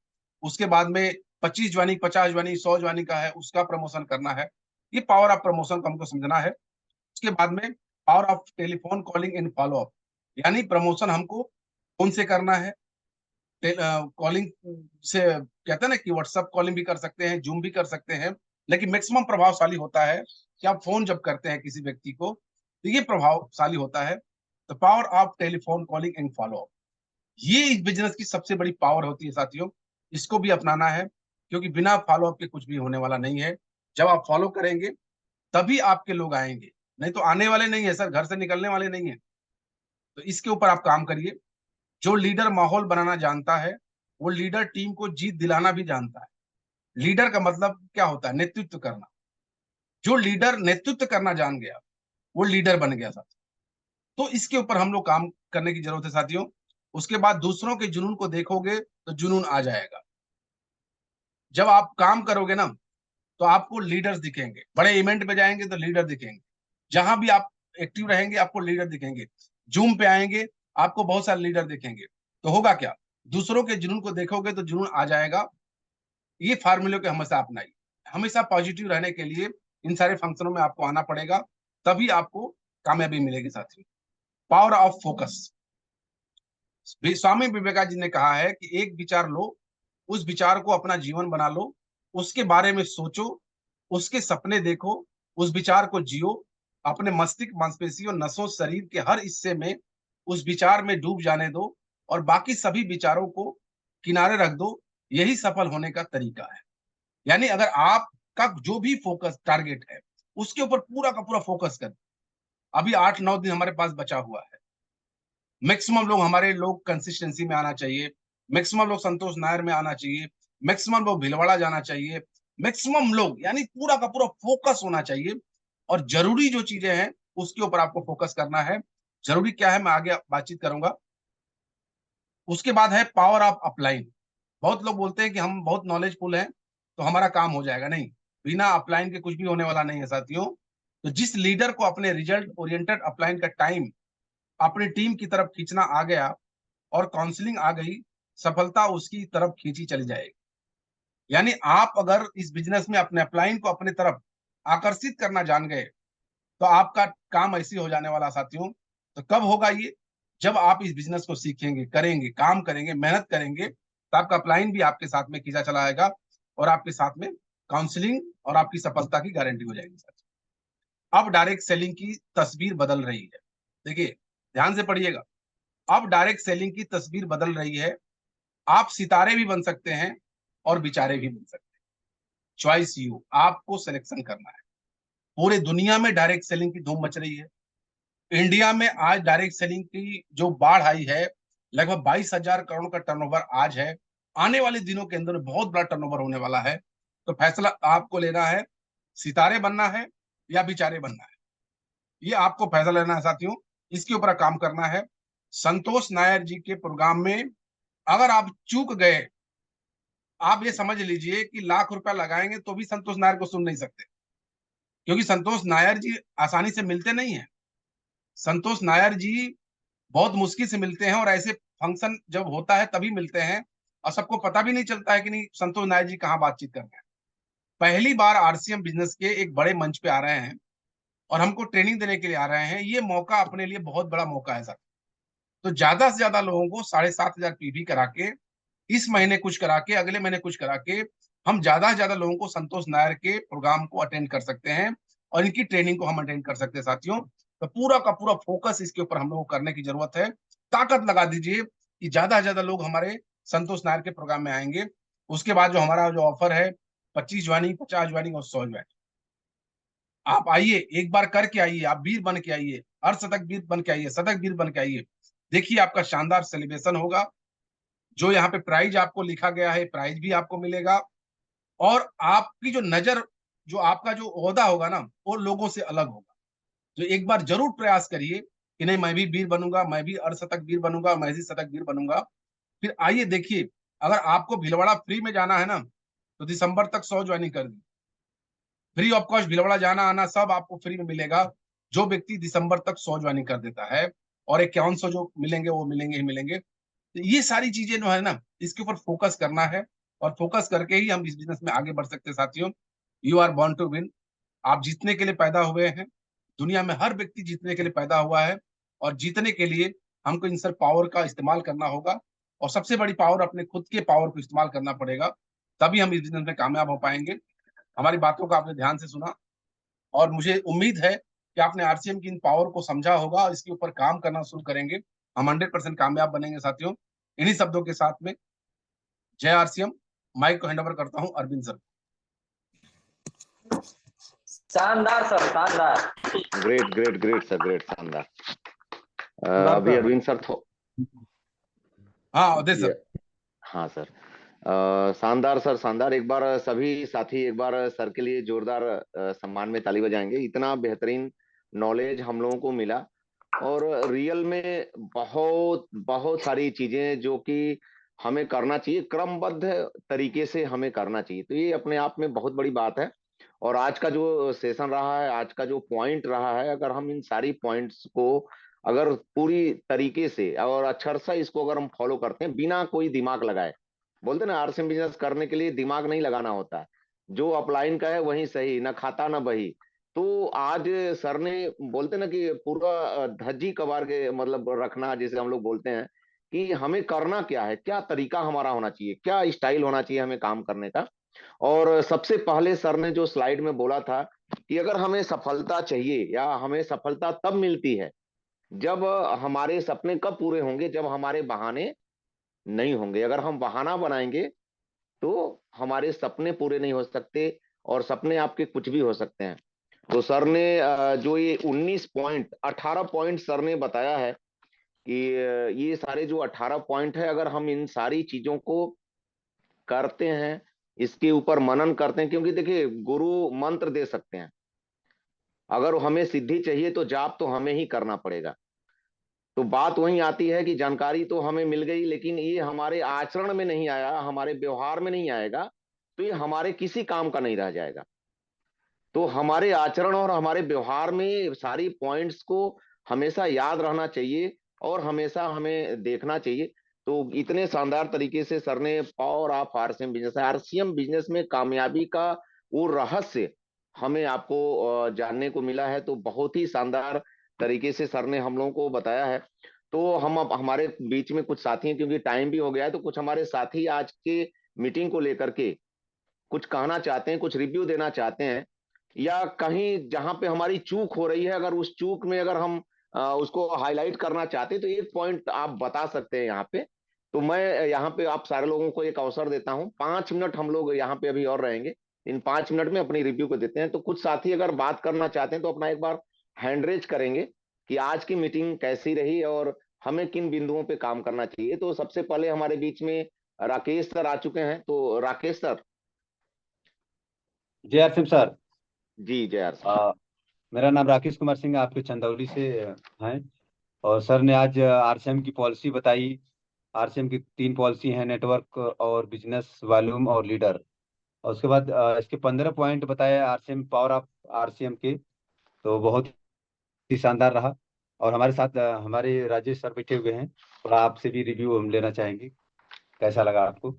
उसके बाद में 25 ज्वाइनिंग, 50 ज्वाइनिंग, 100 ज्वाइनिंग का है उसका प्रमोशन करना है। ये पावर ऑफ प्रमोशन को हमको समझना है। उसके बाद में power of telephone calling in follow up, यानी प्रमोशन हमको फोन से करना है, कॉलिंग से कहते हैं ना कि व्हाट्सएप कॉलिंग भी कर सकते हैं, जूम भी कर सकते हैं, लेकिन मैक्सिमम प्रभावशाली होता है कि आप फोन जब करते हैं किसी व्यक्ति को तो ये प्रभावशाली होता है। The power of telephone calling and follow up, ये इस बिजनेस की सबसे बड़ी पावर होती है साथियों। इसको भी अपनाना है, क्योंकि बिना फॉलो अप के कुछ भी होने वाला नहीं है। जब आप फॉलो करेंगे तभी आपके लोग आएंगे, नहीं तो आने वाले नहीं है सर, घर से निकलने वाले नहीं है। तो इसके ऊपर आप काम करिए। जो लीडर माहौल बनाना जानता है, वो लीडर टीम को जीत दिलाना भी जानता है। लीडर का मतलब क्या होता है? नेतृत्व करना। जो लीडर नेतृत्व करना जान गया, वो लीडर बन गया साथियों। तो इसके ऊपर हम लोग काम करने की जरूरत है साथियों। उसके बाद दूसरों के जुनून को देखोगे तो जुनून आ जाएगा। जब आप काम करोगे ना, तो आपको लीडर्स दिखेंगे। बड़े इवेंट पे जाएंगे तो लीडर दिखेंगे, जहां भी आप एक्टिव रहेंगे आपको लीडर दिखेंगे। जूम पे आएंगे आपको बहुत सारे लीडर दिखेंगे। तो होगा क्या? दूसरों के जुनून को देखोगे तो जुनून आ जाएगा। ये फार्मूले को हमेशा अपनाइए। हमेशा पॉजिटिव रहने के लिए इन सारे फंक्शनों में आपको आना पड़ेगा, तभी आपको कामयाबी मिलेगी साथियों। Power of focus. Swami Vivekananda ji ने कहा है कि एक विचार लो, उस विचार को अपना जीवन बना लो, उसके बारे में सोचो, उसके सपने देखो, उस विचार को जियो, अपने मस्तिष्क, मांसपेशियों, नसों, शरीर के हर हिस्से में उस विचार में डूब जाने दो और बाकी सभी विचारों को किनारे रख दो। यही सफल होने का तरीका है। यानी अगर आपका जो भी फोकस टारगेट है, उसके ऊपर पूरा का पूरा फोकस कर। अभी 8-9 दिन हमारे पास बचा हुआ है। मैक्सिमम लोग, हमारे लोग कंसिस्टेंसी में आना चाहिए, मैक्सिमम लोग संतोष नायर में आना चाहिए, मैक्सिमम लोग भीलवाड़ा जाना चाहिए, मैक्सिमम लोग, यानी पूरा का पूरा फोकस होना चाहिए। और जरूरी जो चीजें हैं उसके ऊपर आपको फोकस करना है। जरूरी क्या है मैं आगे बातचीत करूंगा। उसके बाद है पावर ऑफ अपलाइन। बहुत लोग बोलते हैं कि हम बहुत नॉलेजफुल हैं तो हमारा काम हो जाएगा। नहीं, बिना अपलाइन के कुछ भी होने वाला नहीं है साथियों। तो जिस लीडर को अपने रिजल्ट ओरिएंटेड अपलाइन का टाइम अपनी टीम की तरफ खींचना आ गया और काउंसलिंग आ गई, सफलता उसकी तरफ खींची चली जाएगी। यानी आप अगर इस बिजनेस में अपने अपलाइन को अपने तरफ आकर्षित करना जान गए, तो आपका काम ऐसे हो जाने वाला साथियों। तो कब होगा ये? जब आप इस बिजनेस को सीखेंगे, करेंगे, काम करेंगे, मेहनत करेंगे, तो आपका अपलाइन भी आपके साथ में खींचा चला आएगा और आपके साथ में काउंसलिंग और आपकी सफलता की गारंटी हो जाएगी साथियों। अब डायरेक्ट सेलिंग की तस्वीर बदल रही है। देखिए, ध्यान से पढ़िएगा। अब डायरेक्ट सेलिंग की तस्वीर बदल रही है। आप सितारे भी बन सकते हैं और बेचारे भी बन सकते हैं। चॉइस यू, आपको सिलेक्शन करना है। पूरे दुनिया में डायरेक्ट सेलिंग की धूम मच रही है। इंडिया में आज डायरेक्ट सेलिंग की जो बाढ़ आई है, लगभग 22,000 करोड़ का टर्नओवर आज है। आने वाले दिनों के अंदर बहुत बड़ा टर्नओवर होने वाला है। तो फैसला आपको लेना है, सितारे बनना है या बेचारे बनना है। ये आपको फैसला लेना है साथियों। इसके ऊपर काम करना है। संतोष नायर जी के प्रोग्राम में अगर आप चूक गए, आप ये समझ लीजिए कि लाख रुपया लगाएंगे तो भी संतोष नायर को सुन नहीं सकते, क्योंकि संतोष नायर जी आसानी से मिलते नहीं है। संतोष नायर जी बहुत मुश्किल से मिलते हैं और ऐसे फंक्शन जब होता है तभी मिलते हैं और सबको पता भी नहीं चलता है कि नहीं संतोष नायर जी कहाँ बातचीत कर रहे हैं। पहली बार आरसीएम बिजनेस के एक बड़े मंच पे आ रहे हैं और हमको ट्रेनिंग देने के लिए आ रहे हैं। ये मौका अपने लिए बहुत बड़ा मौका है सर। तो ज्यादा से ज्यादा लोगों को 7,500 पीवी करा के, इस महीने कुछ करा के, अगले महीने कुछ करा के, हम ज्यादा से ज्यादा लोगों को संतोष नायर के प्रोग्राम को अटेंड कर सकते हैं और इनकी ट्रेनिंग को हम अटेंड कर सकते हैं साथियों। तो पूरा का पूरा फोकस इसके ऊपर हम लोग को करने की जरूरत है। ताकत लगा दीजिए कि ज्यादा से ज्यादा लोग हमारे संतोष नायर के प्रोग्राम में आएंगे। उसके बाद जो हमारा जो ऑफर है 25 ज्वाइनिंग, 50 ज्वाइनिंग और 100 ज्वाइनिंग, आप आइए, एक बार करके आइए, आप वीर बन के आइए, अर्धशतक वीर बन के आइए, शतक वीर बन के आइए। देखिए आपका शानदार सेलिब्रेशन होगा। जो यहाँ पे प्राइज आपको लिखा गया है, प्राइज भी आपको मिलेगा। और आपकी जो नजर, जो आपका जो ओहदा होगा ना, वो लोगों से अलग होगा। तो एक बार जरूर प्रयास करिए कि नहीं मैं भी वीर बनूंगा, मैं भी अर्धशतक वीर बनूंगा, मैं भी शतक वीर बनूंगा। फिर आइए देखिए, अगर आपको भीलवाड़ा फ्री में जाना है ना, तो दिसंबर तक 100 ज्वाइनिंग कर दी। फ्री ऑफ कॉस्ट भीलवाड़ा जाना आना सब आपको फ्री में मिलेगा, जो व्यक्ति दिसंबर तक 100 ज्वाइनिंग कर देता है। और 5100 जो मिलेंगे वो मिलेंगे ही मिलेंगे। तो ये सारी चीजें जो है ना, इसके ऊपर फोकस करना है और फोकस करके ही हम इस बिजनेस में आगे बढ़ सकते हैं साथियों। You are born to win. आप जीतने के लिए पैदा हुए हैं। दुनिया में हर व्यक्ति जीतने के लिए पैदा हुआ है और जीतने के लिए हमको इन सब पावर का इस्तेमाल करना होगा। और सबसे बड़ी पावर अपने खुद के पावर को इस्तेमाल करना पड़ेगा, तभी हम इस बिजनेस में कामयाब हो पाएंगे। हमारी बातों को आपने ध्यान से सुना। और मुझे उम्मीद है कि आपने आरसीएम की इन पावर को समझा होगा और इसके ऊपर काम करना शुरू करेंगे। हम 100% कामयाब बनेंगे साथियों। इन्हीं शब्दों के साथ में जय आरसीएम। माइक को हैंड ओवर करता हूं अरविंद सर। शानदार सर, शानदार। Great great great sir, great, शानदार। अभी सर। अरविंद सर हाँ अवधेश जी, सर। हाँ सर। शानदार सर, शानदार। एक बार सभी साथी एक बार सर के लिए जोरदार सम्मान में ताली बजाएंगे। इतना बेहतरीन नॉलेज हम लोगों को मिला और रियल में बहुत बहुत सारी चीजें जो कि हमें करना चाहिए, क्रमबद्ध तरीके से हमें करना चाहिए। तो ये अपने आप में बहुत बड़ी बात है। और आज का जो सेशन रहा है, आज का जो पॉइंट रहा है, अगर हम इन सारी पॉइंट्स को अगर पूरी तरीके से और अक्षरशः इसको अगर हम फॉलो करते हैं बिना कोई दिमाग लगाए, बोलते ना आरसीएम बिजनेस करने के लिए दिमाग नहीं लगाना होता है, जो अपलाइन का है वही सही, ना खाता ना बही। तो आज सर ने बोलते ना कि पूरा धज्जी कबार के मतलब रखना, जिसे हम लोग बोलते हैं कि हमें करना क्या है, क्या तरीका हमारा होना चाहिए, क्या स्टाइल होना चाहिए हमें काम करने का। और सबसे पहले सर ने जो स्लाइड में बोला था कि अगर हमें सफलता चाहिए या हमें सफलता तब मिलती है जब हमारे सपने कब पूरे होंगे, जब हमारे बहाने नहीं होंगे। अगर हम बहाना बनाएंगे तो हमारे सपने पूरे नहीं हो सकते और सपने आपके कुछ भी हो सकते हैं। तो सर ने जो ये 19 पॉइंट 18 पॉइंट सर ने बताया है कि ये सारे जो 18 पॉइंट है, अगर हम इन सारी चीजों को करते हैं, इसके ऊपर मनन करते हैं, क्योंकि देखिए गुरु मंत्र दे सकते हैं, अगर हमें सिद्धि चाहिए तो जाप तो हमें ही करना पड़ेगा। तो बात वही आती है कि जानकारी तो हमें मिल गई, लेकिन ये हमारे आचरण में नहीं आया, हमारे व्यवहार में नहीं आएगा, तो ये हमारे किसी काम का नहीं रह जाएगा। तो हमारे आचरण और हमारे व्यवहार में सारी पॉइंट्स को हमेशा याद रहना चाहिए और हमेशा हमें देखना चाहिए। तो इतने शानदार तरीके से सर ने power of RCM business, RCM business में कामयाबी का वो रहस्य हमें आपको जानने को मिला है। तो बहुत ही शानदार तरीके से सर ने हम लोगों को बताया है। तो हम अब हमारे बीच में कुछ साथी हैं, क्योंकि टाइम भी हो गया है, तो कुछ हमारे साथी आज के मीटिंग को लेकर के कुछ कहना चाहते हैं, कुछ रिव्यू देना चाहते हैं, या कहीं जहां पे हमारी चूक हो रही है, अगर उस चूक में अगर हम उसको हाईलाइट करना चाहते हैं तो एक पॉइंट आप बता सकते हैं यहाँ पे। तो मैं यहाँ पे आप सारे लोगों को एक अवसर देता हूँ, 5 मिनट हम लोग यहाँ पे अभी और रहेंगे। इन 5 मिनट में अपनी रिव्यू को देते हैं। तो कुछ साथी अगर बात करना चाहते हैं तो अपना एक बार हैंड रेज करेंगे कि आज की मीटिंग कैसी रही और हमें किन बिंदुओं पे काम करना चाहिए। तो सबसे पहले हमारे बीच में राकेश सर आ चुके हैं। तो राकेश सर। जय आरसीएम सर। जी जय आर। मेरा नाम राकेश कुमार सिंह, आपके चंदौली से हैं। और सर ने आज आरसीएम की पॉलिसी बताई। आरसीएम की 3 पॉलिसी हैं, नेटवर्क और बिजनेस, वॉल्यूम और लीडर। और उसके बाद इसके 15 पॉइंट बताए आरसीएम, पावर ऑफ आरसीएम के। तो बहुत ही शानदार रहा। और हमारे साथ हमारे राजेश सर बैठे हुए हैं, और आपसे भी रिव्यू हम लेना चाहेंगे, कैसा लगा आपको?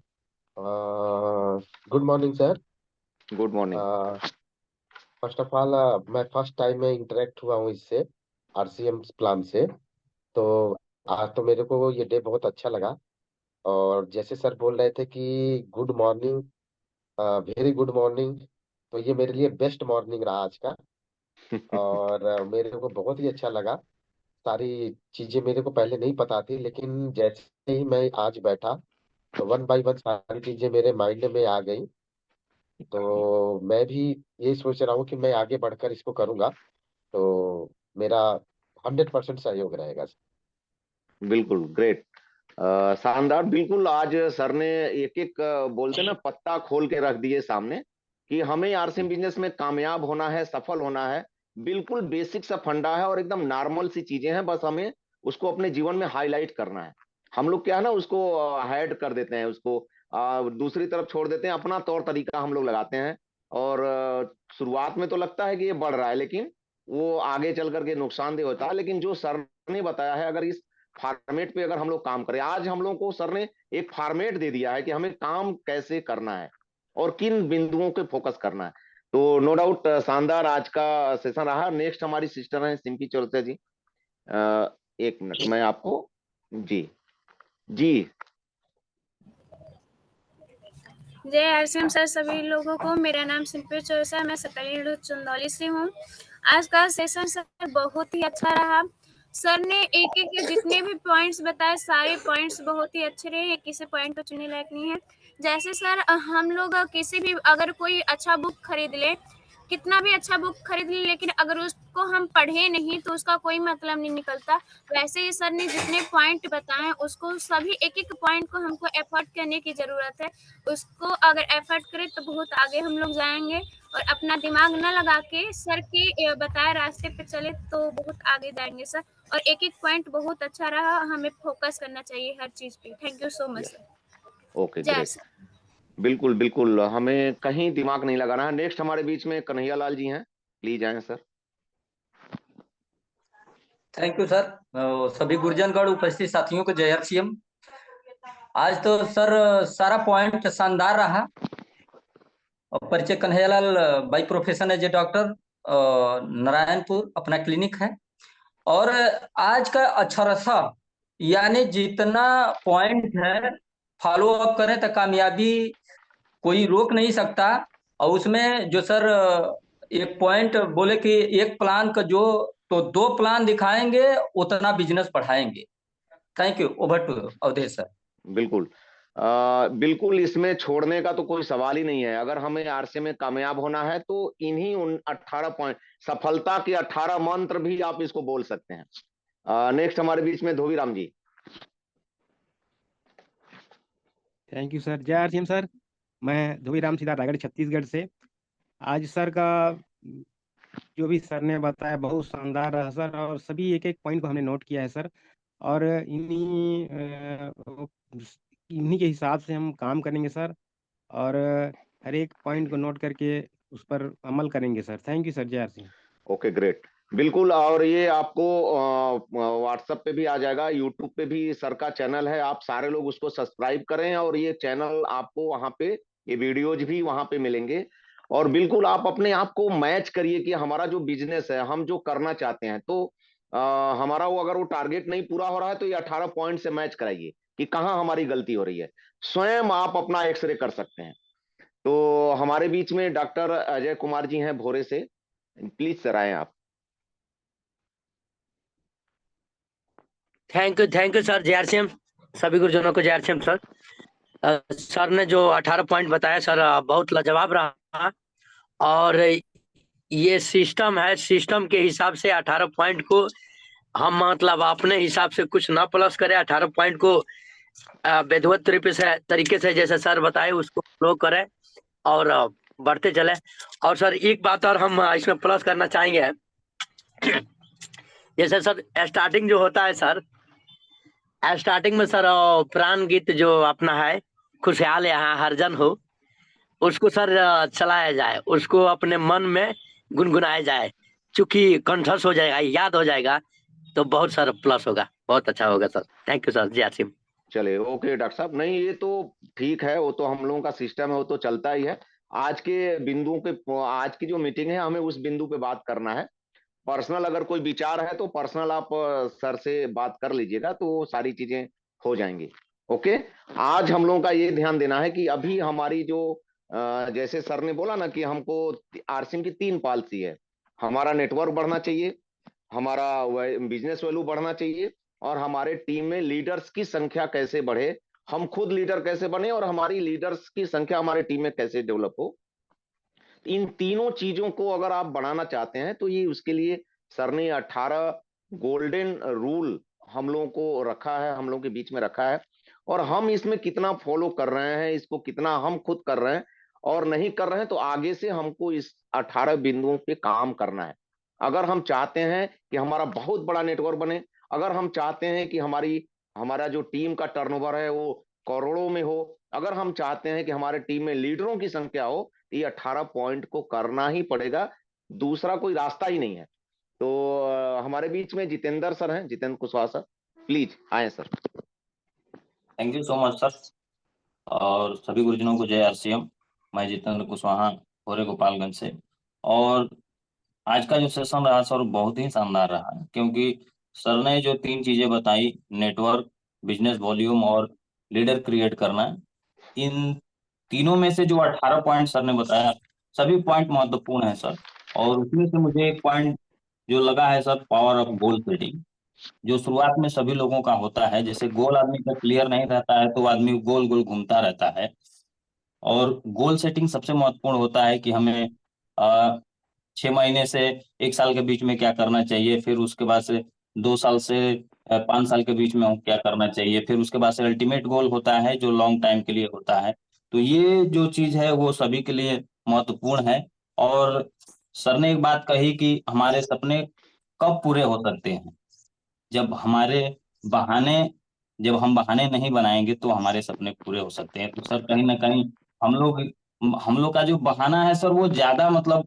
Good morning sir. Good morning. First of all मैं फर्स्ट टाइम में इंटरेक्ट हुआ हूँ इससे, आरसीएम प्लान से। तो आज तो मेरे को ये डे बहुत अच्छा लगा। और जैसे सर बोल रहे थे कि good morning, very good morning, तो ये मेरे लिए बेस्ट मॉर्निंग रहा आज का। और मेरे को बहुत ही अच्छा लगा। सारी चीजें मेरे को पहले नहीं पता थी, लेकिन जैसे ही मैं आज बैठा तो वन बाय वन सारी चीजें मेरे माइंड में आ गई। तो मैं भी ये सोच रहा हूँ कि मैं आगे बढ़कर इसको करूंगा, तो मेरा 100% सहयोग रहेगा। बिल्कुल ग्रेट, शानदार। बिल्कुल आज सर ने एक एक बोलते ना पत्ता खोल के रख दिए सामने कि हमें आरसीएम बिजनेस में कामयाब होना है, सफल होना है। बिल्कुल बेसिक सा फंडा है और एकदम नॉर्मल सी चीजें हैं, बस हमें उसको अपने जीवन में हाईलाइट करना है। हम लोग क्या है ना उसको हाइड कर देते हैं, उसको दूसरी तरफ छोड़ देते हैं, अपना तौर तरीका हम लोग लगाते हैं। और शुरुआत में तो लगता है कि ये बढ़ रहा है, लेकिन वो आगे चल करके नुकसानदेह होता है। लेकिन जो सर ने बताया है, अगर इस फॉर्मेट पे अगर हम लोग काम करें, आज हम लोग को सर ने एक फॉर्मेट दे दिया है कि हमें काम कैसे करना है और किन बिंदुओं पे फोकस करना है। तो नो डाउट शानदार आज का सेशन रहा। नेक्स्ट हमारी सिस्टर है सिंपी चौरसिया जी। एक मिनट मैं आपको, जी जी जय आरसीएम सर सभी लोगों को। मेरा नाम सिंपल चौरसा है, मैं सकली चंदौली से हूँ। आज का सेशन सर बहुत ही अच्छा रहा। सर ने एक एक के जितने भी पॉइंट्स बताए सारे पॉइंट्स बहुत ही अच्छे रहे, किसी पॉइंट को चुनने लायक नहीं है। जैसे सर हम लोग किसी भी अगर कोई अच्छा बुक खरीद ले, कितना भी अच्छा बुक खरीद ले, लेकिन अगर उसको हम पढ़े नहीं तो उसका कोई मतलब नहीं निकलता। वैसे ही सर ने जितने पॉइंट बताए उसको सभी एक एक पॉइंट को हमको एफर्ट करने की ज़रूरत है। उसको अगर एफर्ट करें तो बहुत आगे हम लोग जाएंगे, और अपना दिमाग न लगा के सर के बताए रास्ते पे चले तो बहुत आगे जाएंगे सर। और एक एक पॉइंट बहुत अच्छा रहा, हमें फोकस करना चाहिए हर चीज़ पे। Thank you so much sir. Okay, जय ग्रेट। सर। बिल्कुल बिल्कुल, हमें कहीं दिमाग नहीं लगाना है। नेक्स्ट हमारे बीच में कन्हैया लाल जी हैं, प्लीज आए सर। Thank you sir. सभी गुरुजनगण उपस्थित साथियों को जय आरसीएम। आज तो सर सारा पॉइंट शानदार रहा। और परिचय Kanhaiyalal, by profession as a doctor, Narayanpur अपना क्लिनिक है। और आज का अक्षरशः यानी जितना पॉइंट है फॉलो अप करें तो कामयाबी कोई रोक नहीं सकता। और उसमें जो सर एक पॉइंट बोले कि एक प्लान का जो तो 2 प्लान दिखाएंगे उतना बिजनेस बढ़ाएंगे। Thank you. Over to Awadhesh sir. बिल्कुल, बिल्कुल, इसमें छोड़ने का तो कोई सवाल ही नहीं है। अगर हमें आरसे में कामयाब होना है तो इन्हीं उन 18 पॉइंट, सफलता के 18 मंत्र भी आप इसको बोल सकते हैं। नेक्स्ट हमारे बीच में Dhobiram ji. Thank you sir. जय आरसीएम सर। मैं धोबीराम सीधा रायगढ़ छत्तीसगढ़ से। आज सर का जो भी सर ने बताया बहुत शानदार रहा सर, और सभी एक एक पॉइंट को हमने नोट किया है सर। और इन्हीं के हिसाब से हम काम करेंगे सर, और हर एक पॉइंट को नोट करके उस पर अमल करेंगे सर। Thank you sir. जय आरसीएम। Okay, great. बिल्कुल, और ये आपको व्हाट्सएप पे भी आ जाएगा, यूट्यूब पे भी सर का चैनल है, आप सारे लोग उसको सब्सक्राइब करें। और ये चैनल आपको वहां पे, ये वीडियोज भी वहां पे मिलेंगे। और बिल्कुल आप अपने आप को मैच करिए कि हमारा जो बिजनेस है, हम जो करना चाहते हैं, तो हमारा वो अगर वो टारगेट नहीं पूरा हो रहा है तो ये 18 पॉइंट से मैच कराइए कि कहाँ हमारी गलती हो रही है। स्वयं आप अपना एक्सरे कर सकते हैं। तो हमारे बीच में डॉक्टर अजय कुमार जी हैं भोरे से, प्लीज सर आए आप। Thank you sir. जय आरसीएम सभी गुरुजनों को। जय आरसीएम सर। सर ने जो 18 पॉइंट बताया सर बहुत लाजवाब रहा। और ये सिस्टम है, सिस्टम के हिसाब से 18 पॉइंट को हम मतलब अपने हिसाब से कुछ ना प्लस करें, 18 पॉइंट को विधिवत तरीके से जैसे सर बताए उसको फ्लो करें और बढ़ते चले। और सर एक बात और हम इसमें प्लस करना चाहेंगे, जैसे सर स्टार्टिंग जो होता है सर, स्टार्टिंग में सर प्राण गीत जो अपना है खुशहाल यहाँ हरजन हो, उसको सर चलाया जाए, उसको अपने मन में गुनगुनाया जाए। चूंकि कंठस्थ हो जाएगा, याद हो जाएगा, तो बहुत सारा प्लस होगा, बहुत अच्छा होगा सर। Thank you sir. जय आसिम। चले, ओके डॉक्टर साहब। नहीं, ये तो ठीक है, वो तो हम लोगों का सिस्टम है, वो तो चलता ही है। आज के बिंदुओं पे, आज की जो मीटिंग है, हमें उस बिंदु पे बात करना है। पर्सनल अगर कोई विचार है तो पर्सनल आप सर से बात कर लीजिएगा, तो सारी चीजें हो जाएंगी। ओके। आज हम लोगों का ये ध्यान देना है कि अभी हमारी जो जैसे सर ने बोला ना कि हमको आरसीएम की 3 पॉलिसी है। हमारा नेटवर्क बढ़ना चाहिए, हमारा बिजनेस वैल्यू बढ़ना चाहिए, और हमारे टीम में लीडर्स की संख्या कैसे बढ़े, हम खुद लीडर कैसे बने, और हमारी लीडर्स की संख्या हमारे टीम में कैसे डेवलप हो। इन तीनों चीजों को अगर आप बढ़ाना चाहते हैं तो ये उसके लिए सर ने 18 गोल्डन रूल हम लोगों को रखा है, हम लोगों के बीच में रखा है। और हम इसमें कितना फॉलो कर रहे हैं, इसको कितना हम खुद कर रहे हैं और नहीं कर रहे हैं, तो आगे से हमको इस 18 बिंदुओं पे काम करना है। अगर हम चाहते हैं कि हमारा बहुत बड़ा नेटवर्क बने, अगर हम चाहते हैं कि हमारा जो टीम का टर्नओवर है वो करोड़ों में हो, अगर हम चाहते हैं कि हमारे टीम में लीडरों की संख्या हो, ये 18 पॉइंट को करना ही पड़ेगा, दूसरा कोई रास्ता ही नहीं है। तो हमारे बीच में जितेंद्र सर हैं, जितेंद्र कुशवाहा सर, प्लीज आए sir. Thank you so much sir, और सभी गुरुजनों को जय आरसीएम। मैं जितेंद्र कुशवाहा, भोरे गोपालगंज से। और आज का जो सेशन रहा सर बहुत ही शानदार रहा, क्योंकि सर ने जो 3 चीजें बताई, नेटवर्क, बिजनेस वॉल्यूम और लीडर क्रिएट करना, इन तीनों में से जो 18 पॉइंट सर ने बताया, सभी पॉइंट महत्वपूर्ण है सर। और उसमें से मुझे एक पॉइंट जो लगा है sir, power of goal setting, जो शुरुआत में सभी लोगों का होता है। जैसे गोल आदमी का क्लियर नहीं रहता है तो आदमी गोल गोल घूमता रहता है। और गोल सेटिंग सबसे महत्वपूर्ण होता है कि हमें 6 महीने से 1 साल के बीच में क्या करना चाहिए, फिर उसके बाद से 2 साल से 5 साल के बीच में क्या करना चाहिए, फिर उसके बाद से अल्टीमेट गोल होता है जो लॉन्ग टाइम के लिए होता है। तो ये जो चीज है वो सभी के लिए महत्वपूर्ण है। और सर ने एक बात कही कि हमारे सपने कब पूरे हो सकते हैं, जब बहाने जब हम बहाने नहीं बनाएंगे तो हमारे सपने पूरे हो सकते हैं। तो सर कहीं ना कहीं हम लोग हम लोग का जो बहाना है सर वो ज्यादा मतलब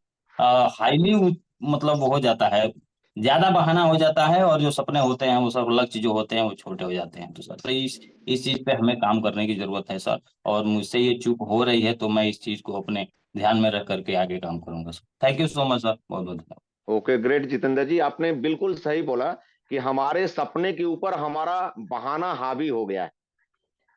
हाईली मतलब वो हो जाता है, ज्यादा बहाना हो जाता है, और जो सपने होते हैं वो सब लक्ष्य जो होते हैं वो छोटे हो जाते हैं। तो सर तो इस चीज पे हमें काम करने की जरूरत है सर। और मुझसे ये चूक हो रही है तो मैं इस चीज को अपने ध्यान में रख करके आगे काम करूंगा sir. Thank you so much sir, बहुत बहुत धन्यवाद। ओके ग्रेट जितेंद्र जी, आपने बिल्कुल सही बोला कि हमारे सपने के ऊपर हमारा बहाना हावी हो गया है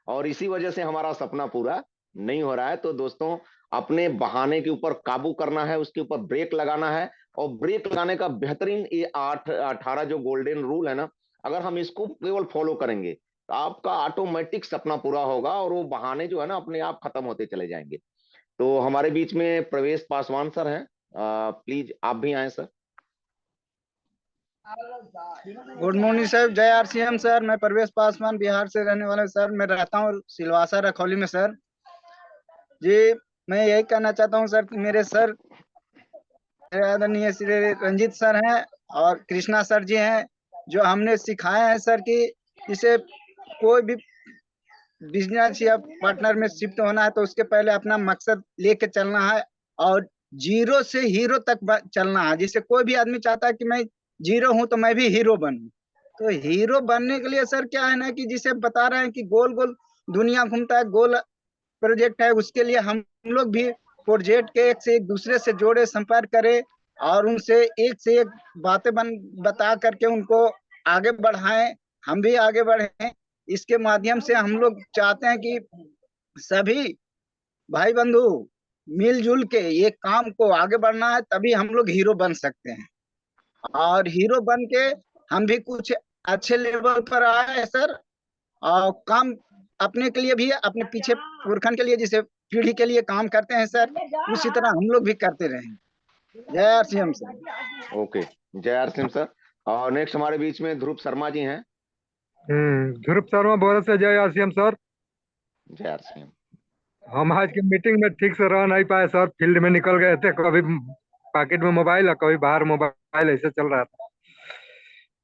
और इसी वजह से हमारा सपना पूरा नहीं हो रहा है। तो दोस्तों, अपने बहाने के ऊपर काबू करना है, उसके ऊपर ब्रेक लगाना है। और ब्रेक लगाने का बेहतरीन ये 18 जो गोल्डन रूल है ना, अगर हम इसको केवल फॉलो करेंगे तो आपका ऑटोमेटिक सपना पूरा होगा और वो बहाने जो है ना अपने आप खत्म होते चले जाएंगे। तो हमारे बीच में प्रवेश पासवान सर हैं, प्लीज आप भी आए सर। गुड मॉर्निंग सर, जय आरसीएम सर। मैं प्रवेश पासवान बिहार से रहने वाला सर। मैं रहता हूँ सिलवासा रखौली में सर जी। मैं यही कहना चाहता हूँ सर कि मेरे सर आदरणीय श्री रंजीत सर हैं और कृष्णा सर जी हैं, जो हमने सिखाया है सर कि इसे कोई भी बिजनेस या पार्टनर में शिफ्ट होना है तो उसके पहले अपना मकसद लेके चलना है और जीरो से हीरो तक चलना है। जिससे कोई भी आदमी चाहता है कि मैं जीरो हूं तो मैं भी हीरो बनूं। तो हीरो बनने के लिए सर क्या है ना कि जिसे बता रहे हैं कि गोल गोल दुनिया घूमता है, गोल प्रोजेक्ट है, उसके लिए हम लोग भी प्रोजेक्ट के एक से एक दूसरे से जोड़े, संपर्क करें और उनसे एक से एक बातें बता करके उनको आगे बढ़ाएं, हम भी आगे बढ़ें। इसके माध्यम से हम लोग चाहते हैं कि सभी भाई बंधु मिलजुल के ये काम को आगे बढ़ना है, तभी हम लोग हीरो बन सकते हैं। और हीरो बन के हम भी कुछ अच्छे लेवल पर आए सर, और काम अपने के लिए भी, अपने पीछे पुरखन के लिए, जिसे पीढ़ी के लिए काम करते हैं सर, उसी तरह हम लोग भी करते रहें। जय आरसीएम सर। ओके, जय आरसीएम सर। और नेक्स्ट हमारे बीच में ध्रुव शर्मा जी हैं। ध्रुव शर्मा बोल से जय आरसीएम सर। जय आरसीएम। हम आज की मीटिंग में ठीक से रह नहीं पाए सर, फील्ड में निकल गए थे, कभी पॉकेट में मोबाइल और कभी बाहर मोबाइल, ऐसे चल रहा था।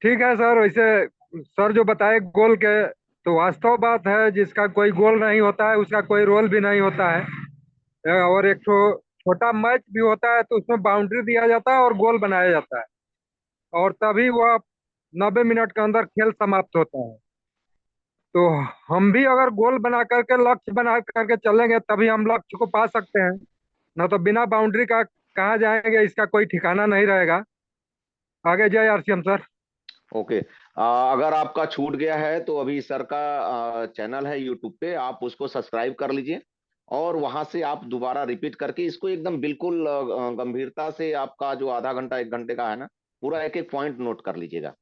ठीक है सर, वैसे सर जो बताए गोल के, तो वास्तव बात है, जिसका कोई गोल नहीं होता है उसका कोई रोल भी नहीं होता है। और एक छोटा मैच भी होता है तो उसमें बाउंड्री दिया जाता है और गोल बनाया जाता है, और तभी वह 90 मिनट के अंदर खेल समाप्त होता है। तो हम भी अगर गोल बना करके, लक्ष्य बना करके चलेंगे तभी हम लक्ष्य को पा सकते हैं, ना तो बिना बाउंड्री का कहाँ जाएंगे इसका कोई ठिकाना नहीं रहेगा। आगे जय आरसीएम सर। ओके, अगर आपका छूट गया है तो अभी सर का चैनल है यूट्यूब पे, आप उसको सब्सक्राइब कर लीजिए और वहां से आप दोबारा रिपीट करके इसको एकदम बिल्कुल गंभीरता से, आपका जो आधा घंटा 1 घंटे का है ना, पूरा एक एक पॉइंट नोट कर लीजिएगा।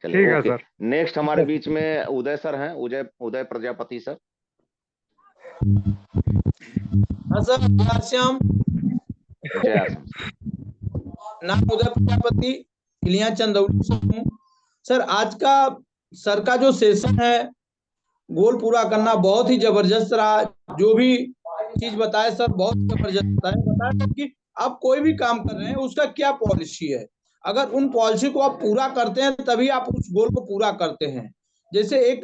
चलिए, ठीक है ओके। सर। नेक्स्ट हमारे बीच में उदय सर हैं, उदय प्रजापति सर। हाँ सर, श्याम। जय आरसीएम। नाम उदय प्रजापति, इलिया चंदौली से हूँ सर। आज का सर का जो सेशन है, गोल पूरा करना बहुत ही जबरदस्त रहा। जो भी चीज बताए सर बहुत जबरदस्त बताया कि आप कोई भी काम कर रहे हैं उसका क्या पॉलिसी है। अगर उन पॉलिसी को आप पूरा करते हैं तभी आप उस गोल को पूरा करते हैं। जैसे एक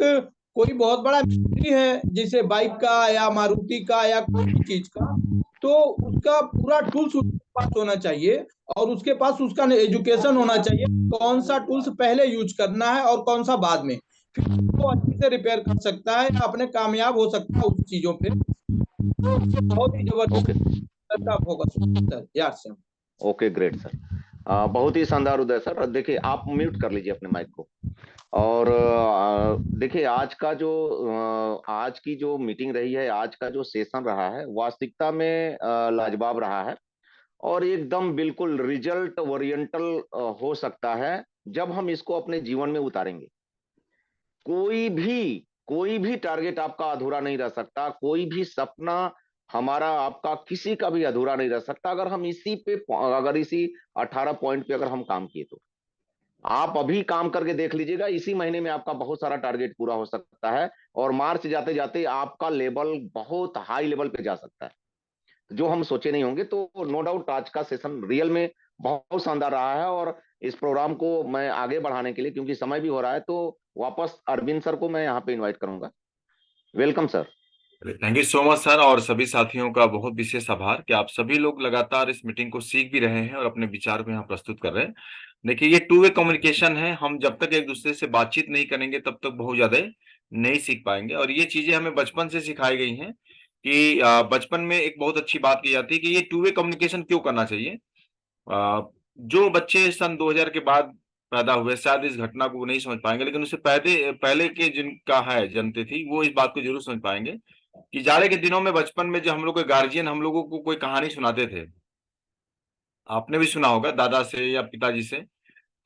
कोई बहुत बड़ा मिस्त्री है, जैसे बाइक का या मारुति का या कोई भी चीज का, तो उसका पूरा टूल्स उसके पास होना चाहिए और उसके पास उसका एजुकेशन होना चाहिए, कौन सा टूल्स पहले यूज करना है और कौन सा बाद में, फिर वो अच्छे से रिपेयर कर सकता है या अपने कामयाब हो सकता है उस चीजों पे। बहुत ही जबरदस्त फोकस सर यार से। ओके ग्रेट सर, बहुत ही शानदार उदय सर। देखिए, आप म्यूट कर लीजिए अपने माइक को। और देखिए आज की जो मीटिंग रही है, आज का जो सेशन रहा है, वास्तविकता में लाजवाब रहा है और एकदम बिल्कुल रिजल्ट ओरिएंटल हो सकता है जब हम इसको अपने जीवन में उतारेंगे। कोई भी टारगेट आपका अधूरा नहीं रह सकता, कोई भी सपना हमारा आपका किसी का भी अधूरा नहीं रह सकता अगर इसी 18 पॉइंट पे अगर हम काम किए तो। आप अभी काम करके देख लीजिएगा, इसी महीने में आपका बहुत सारा टारगेट पूरा हो सकता है और मार्च जाते जाते आपका लेवल बहुत हाई लेवल पे जा सकता है, जो हम सोचे नहीं होंगे। तो नो डाउट आज का सेशन रियल में बहुत शानदार रहा है और इस प्रोग्राम को मैं आगे बढ़ाने के लिए, क्योंकि समय भी हो रहा है, तो वापस अरविंद सर को मैं यहाँ पे इनवाइट करूंगा। Welcome sir. Thank you so much sir, और सभी साथियों का बहुत विशेष आभार कि आप सभी लोग लगातार इस मीटिंग को सीख भी रहे हैं और अपने विचार को यहाँ प्रस्तुत कर रहे हैं। देखिए, ये टू वे कम्युनिकेशन है। हम जब तक एक दूसरे से बातचीत नहीं करेंगे तब तक बहुत ज्यादा नहीं सीख पाएंगे, और ये चीजें हमें बचपन से सिखाई गई हैं कि बचपन में एक बहुत अच्छी बात की जाती है कि ये टू वे कम्युनिकेशन क्यों करना चाहिए। जो बच्चे सन 2000 के बाद पैदा हुए शायद इस घटना को नहीं समझ पाएंगे, लेकिन उससे पहले पहले के जिनका है जनते थी वो इस बात को जरूर समझ पाएंगे कि जाड़े के दिनों में बचपन में जब हम लोग के गार्जियन हम लोगों को कोई कहानी सुनाते थे, आपने भी सुना होगा दादा से या पिताजी से,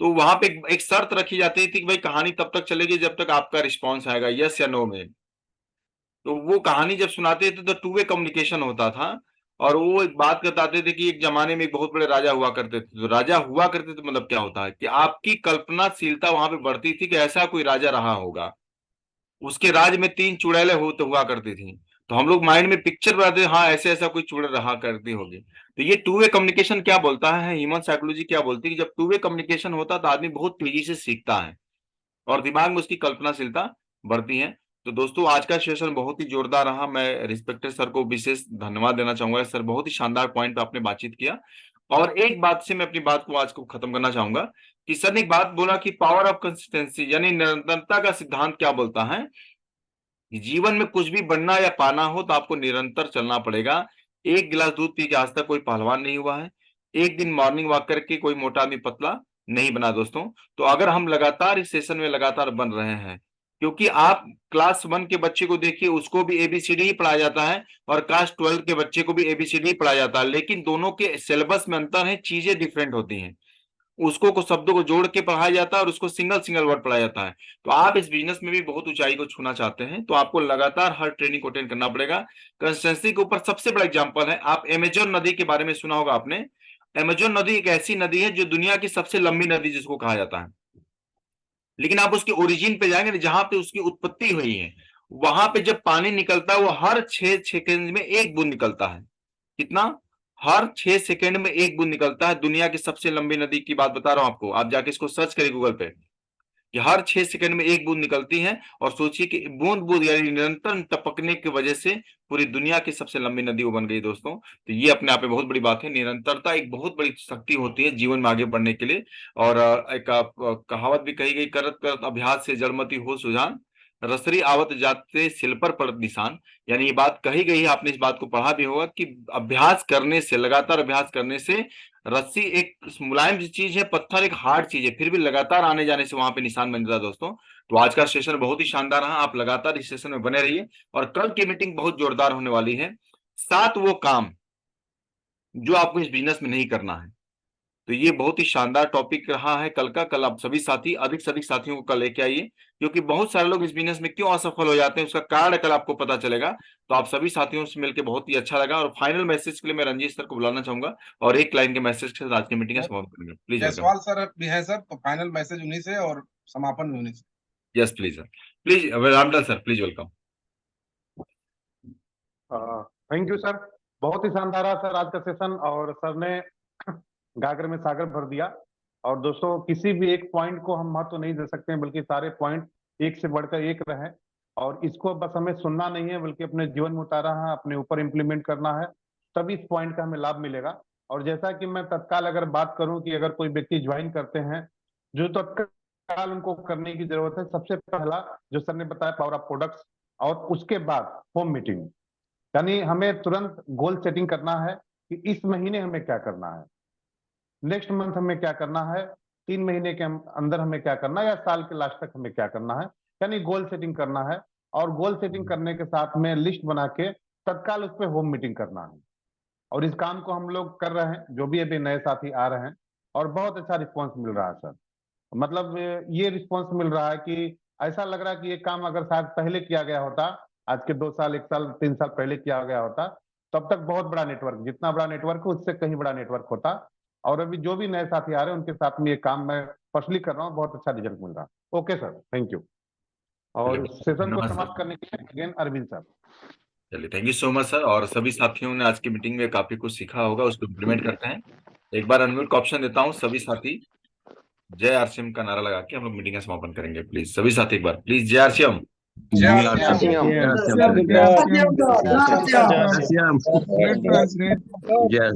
तो वहां पे एक शर्त रखी जाती थी कि भाई कहानी तब तक चलेगी जब तक आपका रिस्पॉन्स आएगा यस या नो में। तो वो कहानी जब सुनाते थे तो टू वे कम्युनिकेशन होता था, और वो एक बात बताते थे कि एक जमाने में एक बहुत बड़े राजा हुआ करते थे। तो राजा हुआ करते थे मतलब क्या होता है कि आपकी कल्पनाशीलता वहां पे बढ़ती थी कि ऐसा कोई राजा रहा होगा, उसके राज में 3 चुड़ैलें हुआ करती थी। तो हम लोग माइंड में पिक्चर बनाते थे, हाँ ऐसे ऐसा कोई चुड़ैल रहा करती होगी। तो ये टू वे कम्युनिकेशन क्या बोलता है, ह्यूमन साइकोलॉजी क्या बोलती है कि जब टू वे कम्युनिकेशन होता है तो आदमी बहुत तेजी से सीखता है और दिमाग में उसकी कल्पनाशीलता बढ़ती है। तो दोस्तों, आज का सेशन बहुत ही जोरदार रहा। मैं रिस्पेक्टेड सर को विशेष धन्यवाद देना चाहूंगा। सर बहुत ही शानदार पॉइंट पे आपने बातचीत किया, और एक बात से मैं अपनी बात को आज को खत्म करना चाहूंगा कि सर ने एक बात बोला कि पावर ऑफ कंसिस्टेंसी यानी निरंतरता का सिद्धांत क्या बोलता है कि जीवन में कुछ भी बनना या पाना हो तो आपको निरंतर चलना पड़ेगा। एक गिलास दूध पी के आज तक कोई पहलवान नहीं हुआ है, एक दिन मॉर्निंग वॉक करके कोई मोटा आदमी पतला नहीं बना दोस्तों। तो अगर हम लगातार इस सेशन में लगातार बन रहे हैं, क्योंकि आप क्लास 1 के बच्चे को देखिए, उसको भी एबीसीडी ही पढ़ाया जाता है और क्लास 12 के बच्चे को भी एबीसीडी ही पढ़ाया जाता है, लेकिन दोनों के सिलेबस में अंतर है, चीजें डिफरेंट होती हैं। उसको शब्दों को जोड़ के पढ़ाया जाता है और उसको सिंगल सिंगल वर्ड पढ़ाया जाता है। तो आप इस बिजनेस में भी बहुत ऊंचाई को छूना चाहते हैं तो आपको लगातार हर ट्रेनिंग को अटेंड करना पड़ेगा। कंसिस्टेंसी के ऊपर सबसे बड़ा एग्जांपल है, आप अमेजोन नदी के बारे में सुना होगा आपने। अमेजोन नदी एक ऐसी नदी है जो दुनिया की सबसे लंबी नदी जिसको कहा जाता है, लेकिन आप उसके ओरिजिन पे जाएंगे जहां पे उसकी उत्पत्ति हुई है, वहां पे जब पानी निकलता है वो हर 6 सेकंड में एक बूंद निकलता है। कितना? हर 6 सेकंड में एक बूंद निकलता है। दुनिया की सबसे लंबी नदी की बात बता रहा हूं आपको, आप जाके इसको सर्च करिए गूगल पे कि हर 6 सेकंड में एक बूंद निकलती है, और सोचिए कि बूंद बूंद यानी निरंतर टपकने की वजह से पूरी दुनिया की सबसे लंबी नदी वो बन गई दोस्तों। तो ये अपने आप में बहुत बड़ी बात है। निरंतरता एक बहुत बड़ी शक्ति होती है जीवन में आगे बढ़ने के लिए। और एक कहावत भी कही गई, करत करत अभ्यास से जड़मति हो सुजान, रसरी आवत जाते सिल पर पड़त निशान। यानी ये बात कही गई है, आपने इस बात को पढ़ा भी होगा कि अभ्यास करने से, लगातार अभ्यास करने से रस्सी एक मुलायम चीज है, पत्थर एक हार्ड चीज है, फिर भी लगातार आने जाने से वहां पे निशान बन जाता है दोस्तों। तो आज का सेशन बहुत ही शानदार रहा, आप लगातार इस सेशन में बने रहिए, और कल की मीटिंग बहुत जोरदार होने वाली है। 7 वो काम जो आपको इस बिजनेस में नहीं करना है। तो ये बहुत ही शानदार टॉपिक रहा है कल का। कल आप सभी साथी अधिक से अधिक साथियों को कल लेके आइए, क्योंकि बहुत सारे लोग इस बिजनेस में क्यों असफल हो जाते हैं उसका कारण कल आपको पता चलेगा। तो आप सभी साथियों से मिलकर बहुत ही अच्छा लगा, और फाइनल मैसेज के लिए मैं रंजीत सर को बुलाना चाहूंगा और एक लाइन के मैसेज के साथ आज की मीटिंग समाप्त करेंगे। प्लीज जायसवाल सर भी है सर, तो फाइनल मैसेज उन्हीं से और समापन भी उन्हीं से। Yes please sir, please Ramlal sir please welcome. Thank you sir, बहुत ही शानदार रहा सर आज का सेशन, और सर ने गागर में सागर भर दिया। और दोस्तों, किसी भी एक पॉइंट को हम महत्व नहीं दे सकते हैं, बल्कि सारे पॉइंट एक से बढ़कर एक रहे, और इसको बस हमें सुनना नहीं है बल्कि अपने जीवन में उतारा है, अपने ऊपर इम्प्लीमेंट करना है, तभी इस पॉइंट का हमें लाभ मिलेगा। और जैसा कि मैं तत्काल अगर बात करूं कि अगर कोई व्यक्ति ज्वाइन करते हैं, जो तत्काल उनको करने की जरूरत है, सबसे पहला जो सर ने बताया पावर ऑफ प्रोडक्ट्स, और उसके बाद होम मीटिंग। यानी हमें तुरंत गोल सेटिंग करना है कि इस महीने हमें क्या करना है, नेक्स्ट मंथ हमें क्या करना है, 3 महीने के अंदर हमें क्या करना है या साल के लास्ट तक हमें क्या करना है, यानी गोल सेटिंग करना है। और गोल सेटिंग करने के साथ में लिस्ट बना के तत्काल उस पर होम मीटिंग करना है। और इस काम को हम लोग कर रहे हैं, जो भी अभी नए साथी आ रहे हैं, और बहुत अच्छा रिस्पॉन्स मिल रहा है सर। मतलब ये रिस्पॉन्स मिल रहा है कि ऐसा लग रहा है कि ये काम अगर शायद पहले किया गया होता, आज के 2 साल 1 साल 3 साल पहले किया गया होता, तब तक बहुत बड़ा नेटवर्क, जितना बड़ा नेटवर्क है उससे कहीं बड़ा नेटवर्क होता। और अभी जो भी नए साथी आ रहे हैं उनके साथ में ये काम मैं पर्सनली कर रहा हूँ, बहुत अच्छा रिजल्ट मिल रहा है। Okay sir, thank you. और सेशन को समाप्त करने के लिए अगेन अरविंद सर। चलिए, thank you so much sir. और सभी साथियों ने आज की मीटिंग में काफी कुछ सीखा होगा, उसको इम्प्लीमेंट करते हैं। एक बार अनम्यूट का ऑप्शन देता हूँ, सभी साथी जय आरसीएम का नारा लगा के हम लोग मीटिंग का समापन करेंगे। प्लीज सभी साथी एक बार प्लीज जय आरसीएम। जय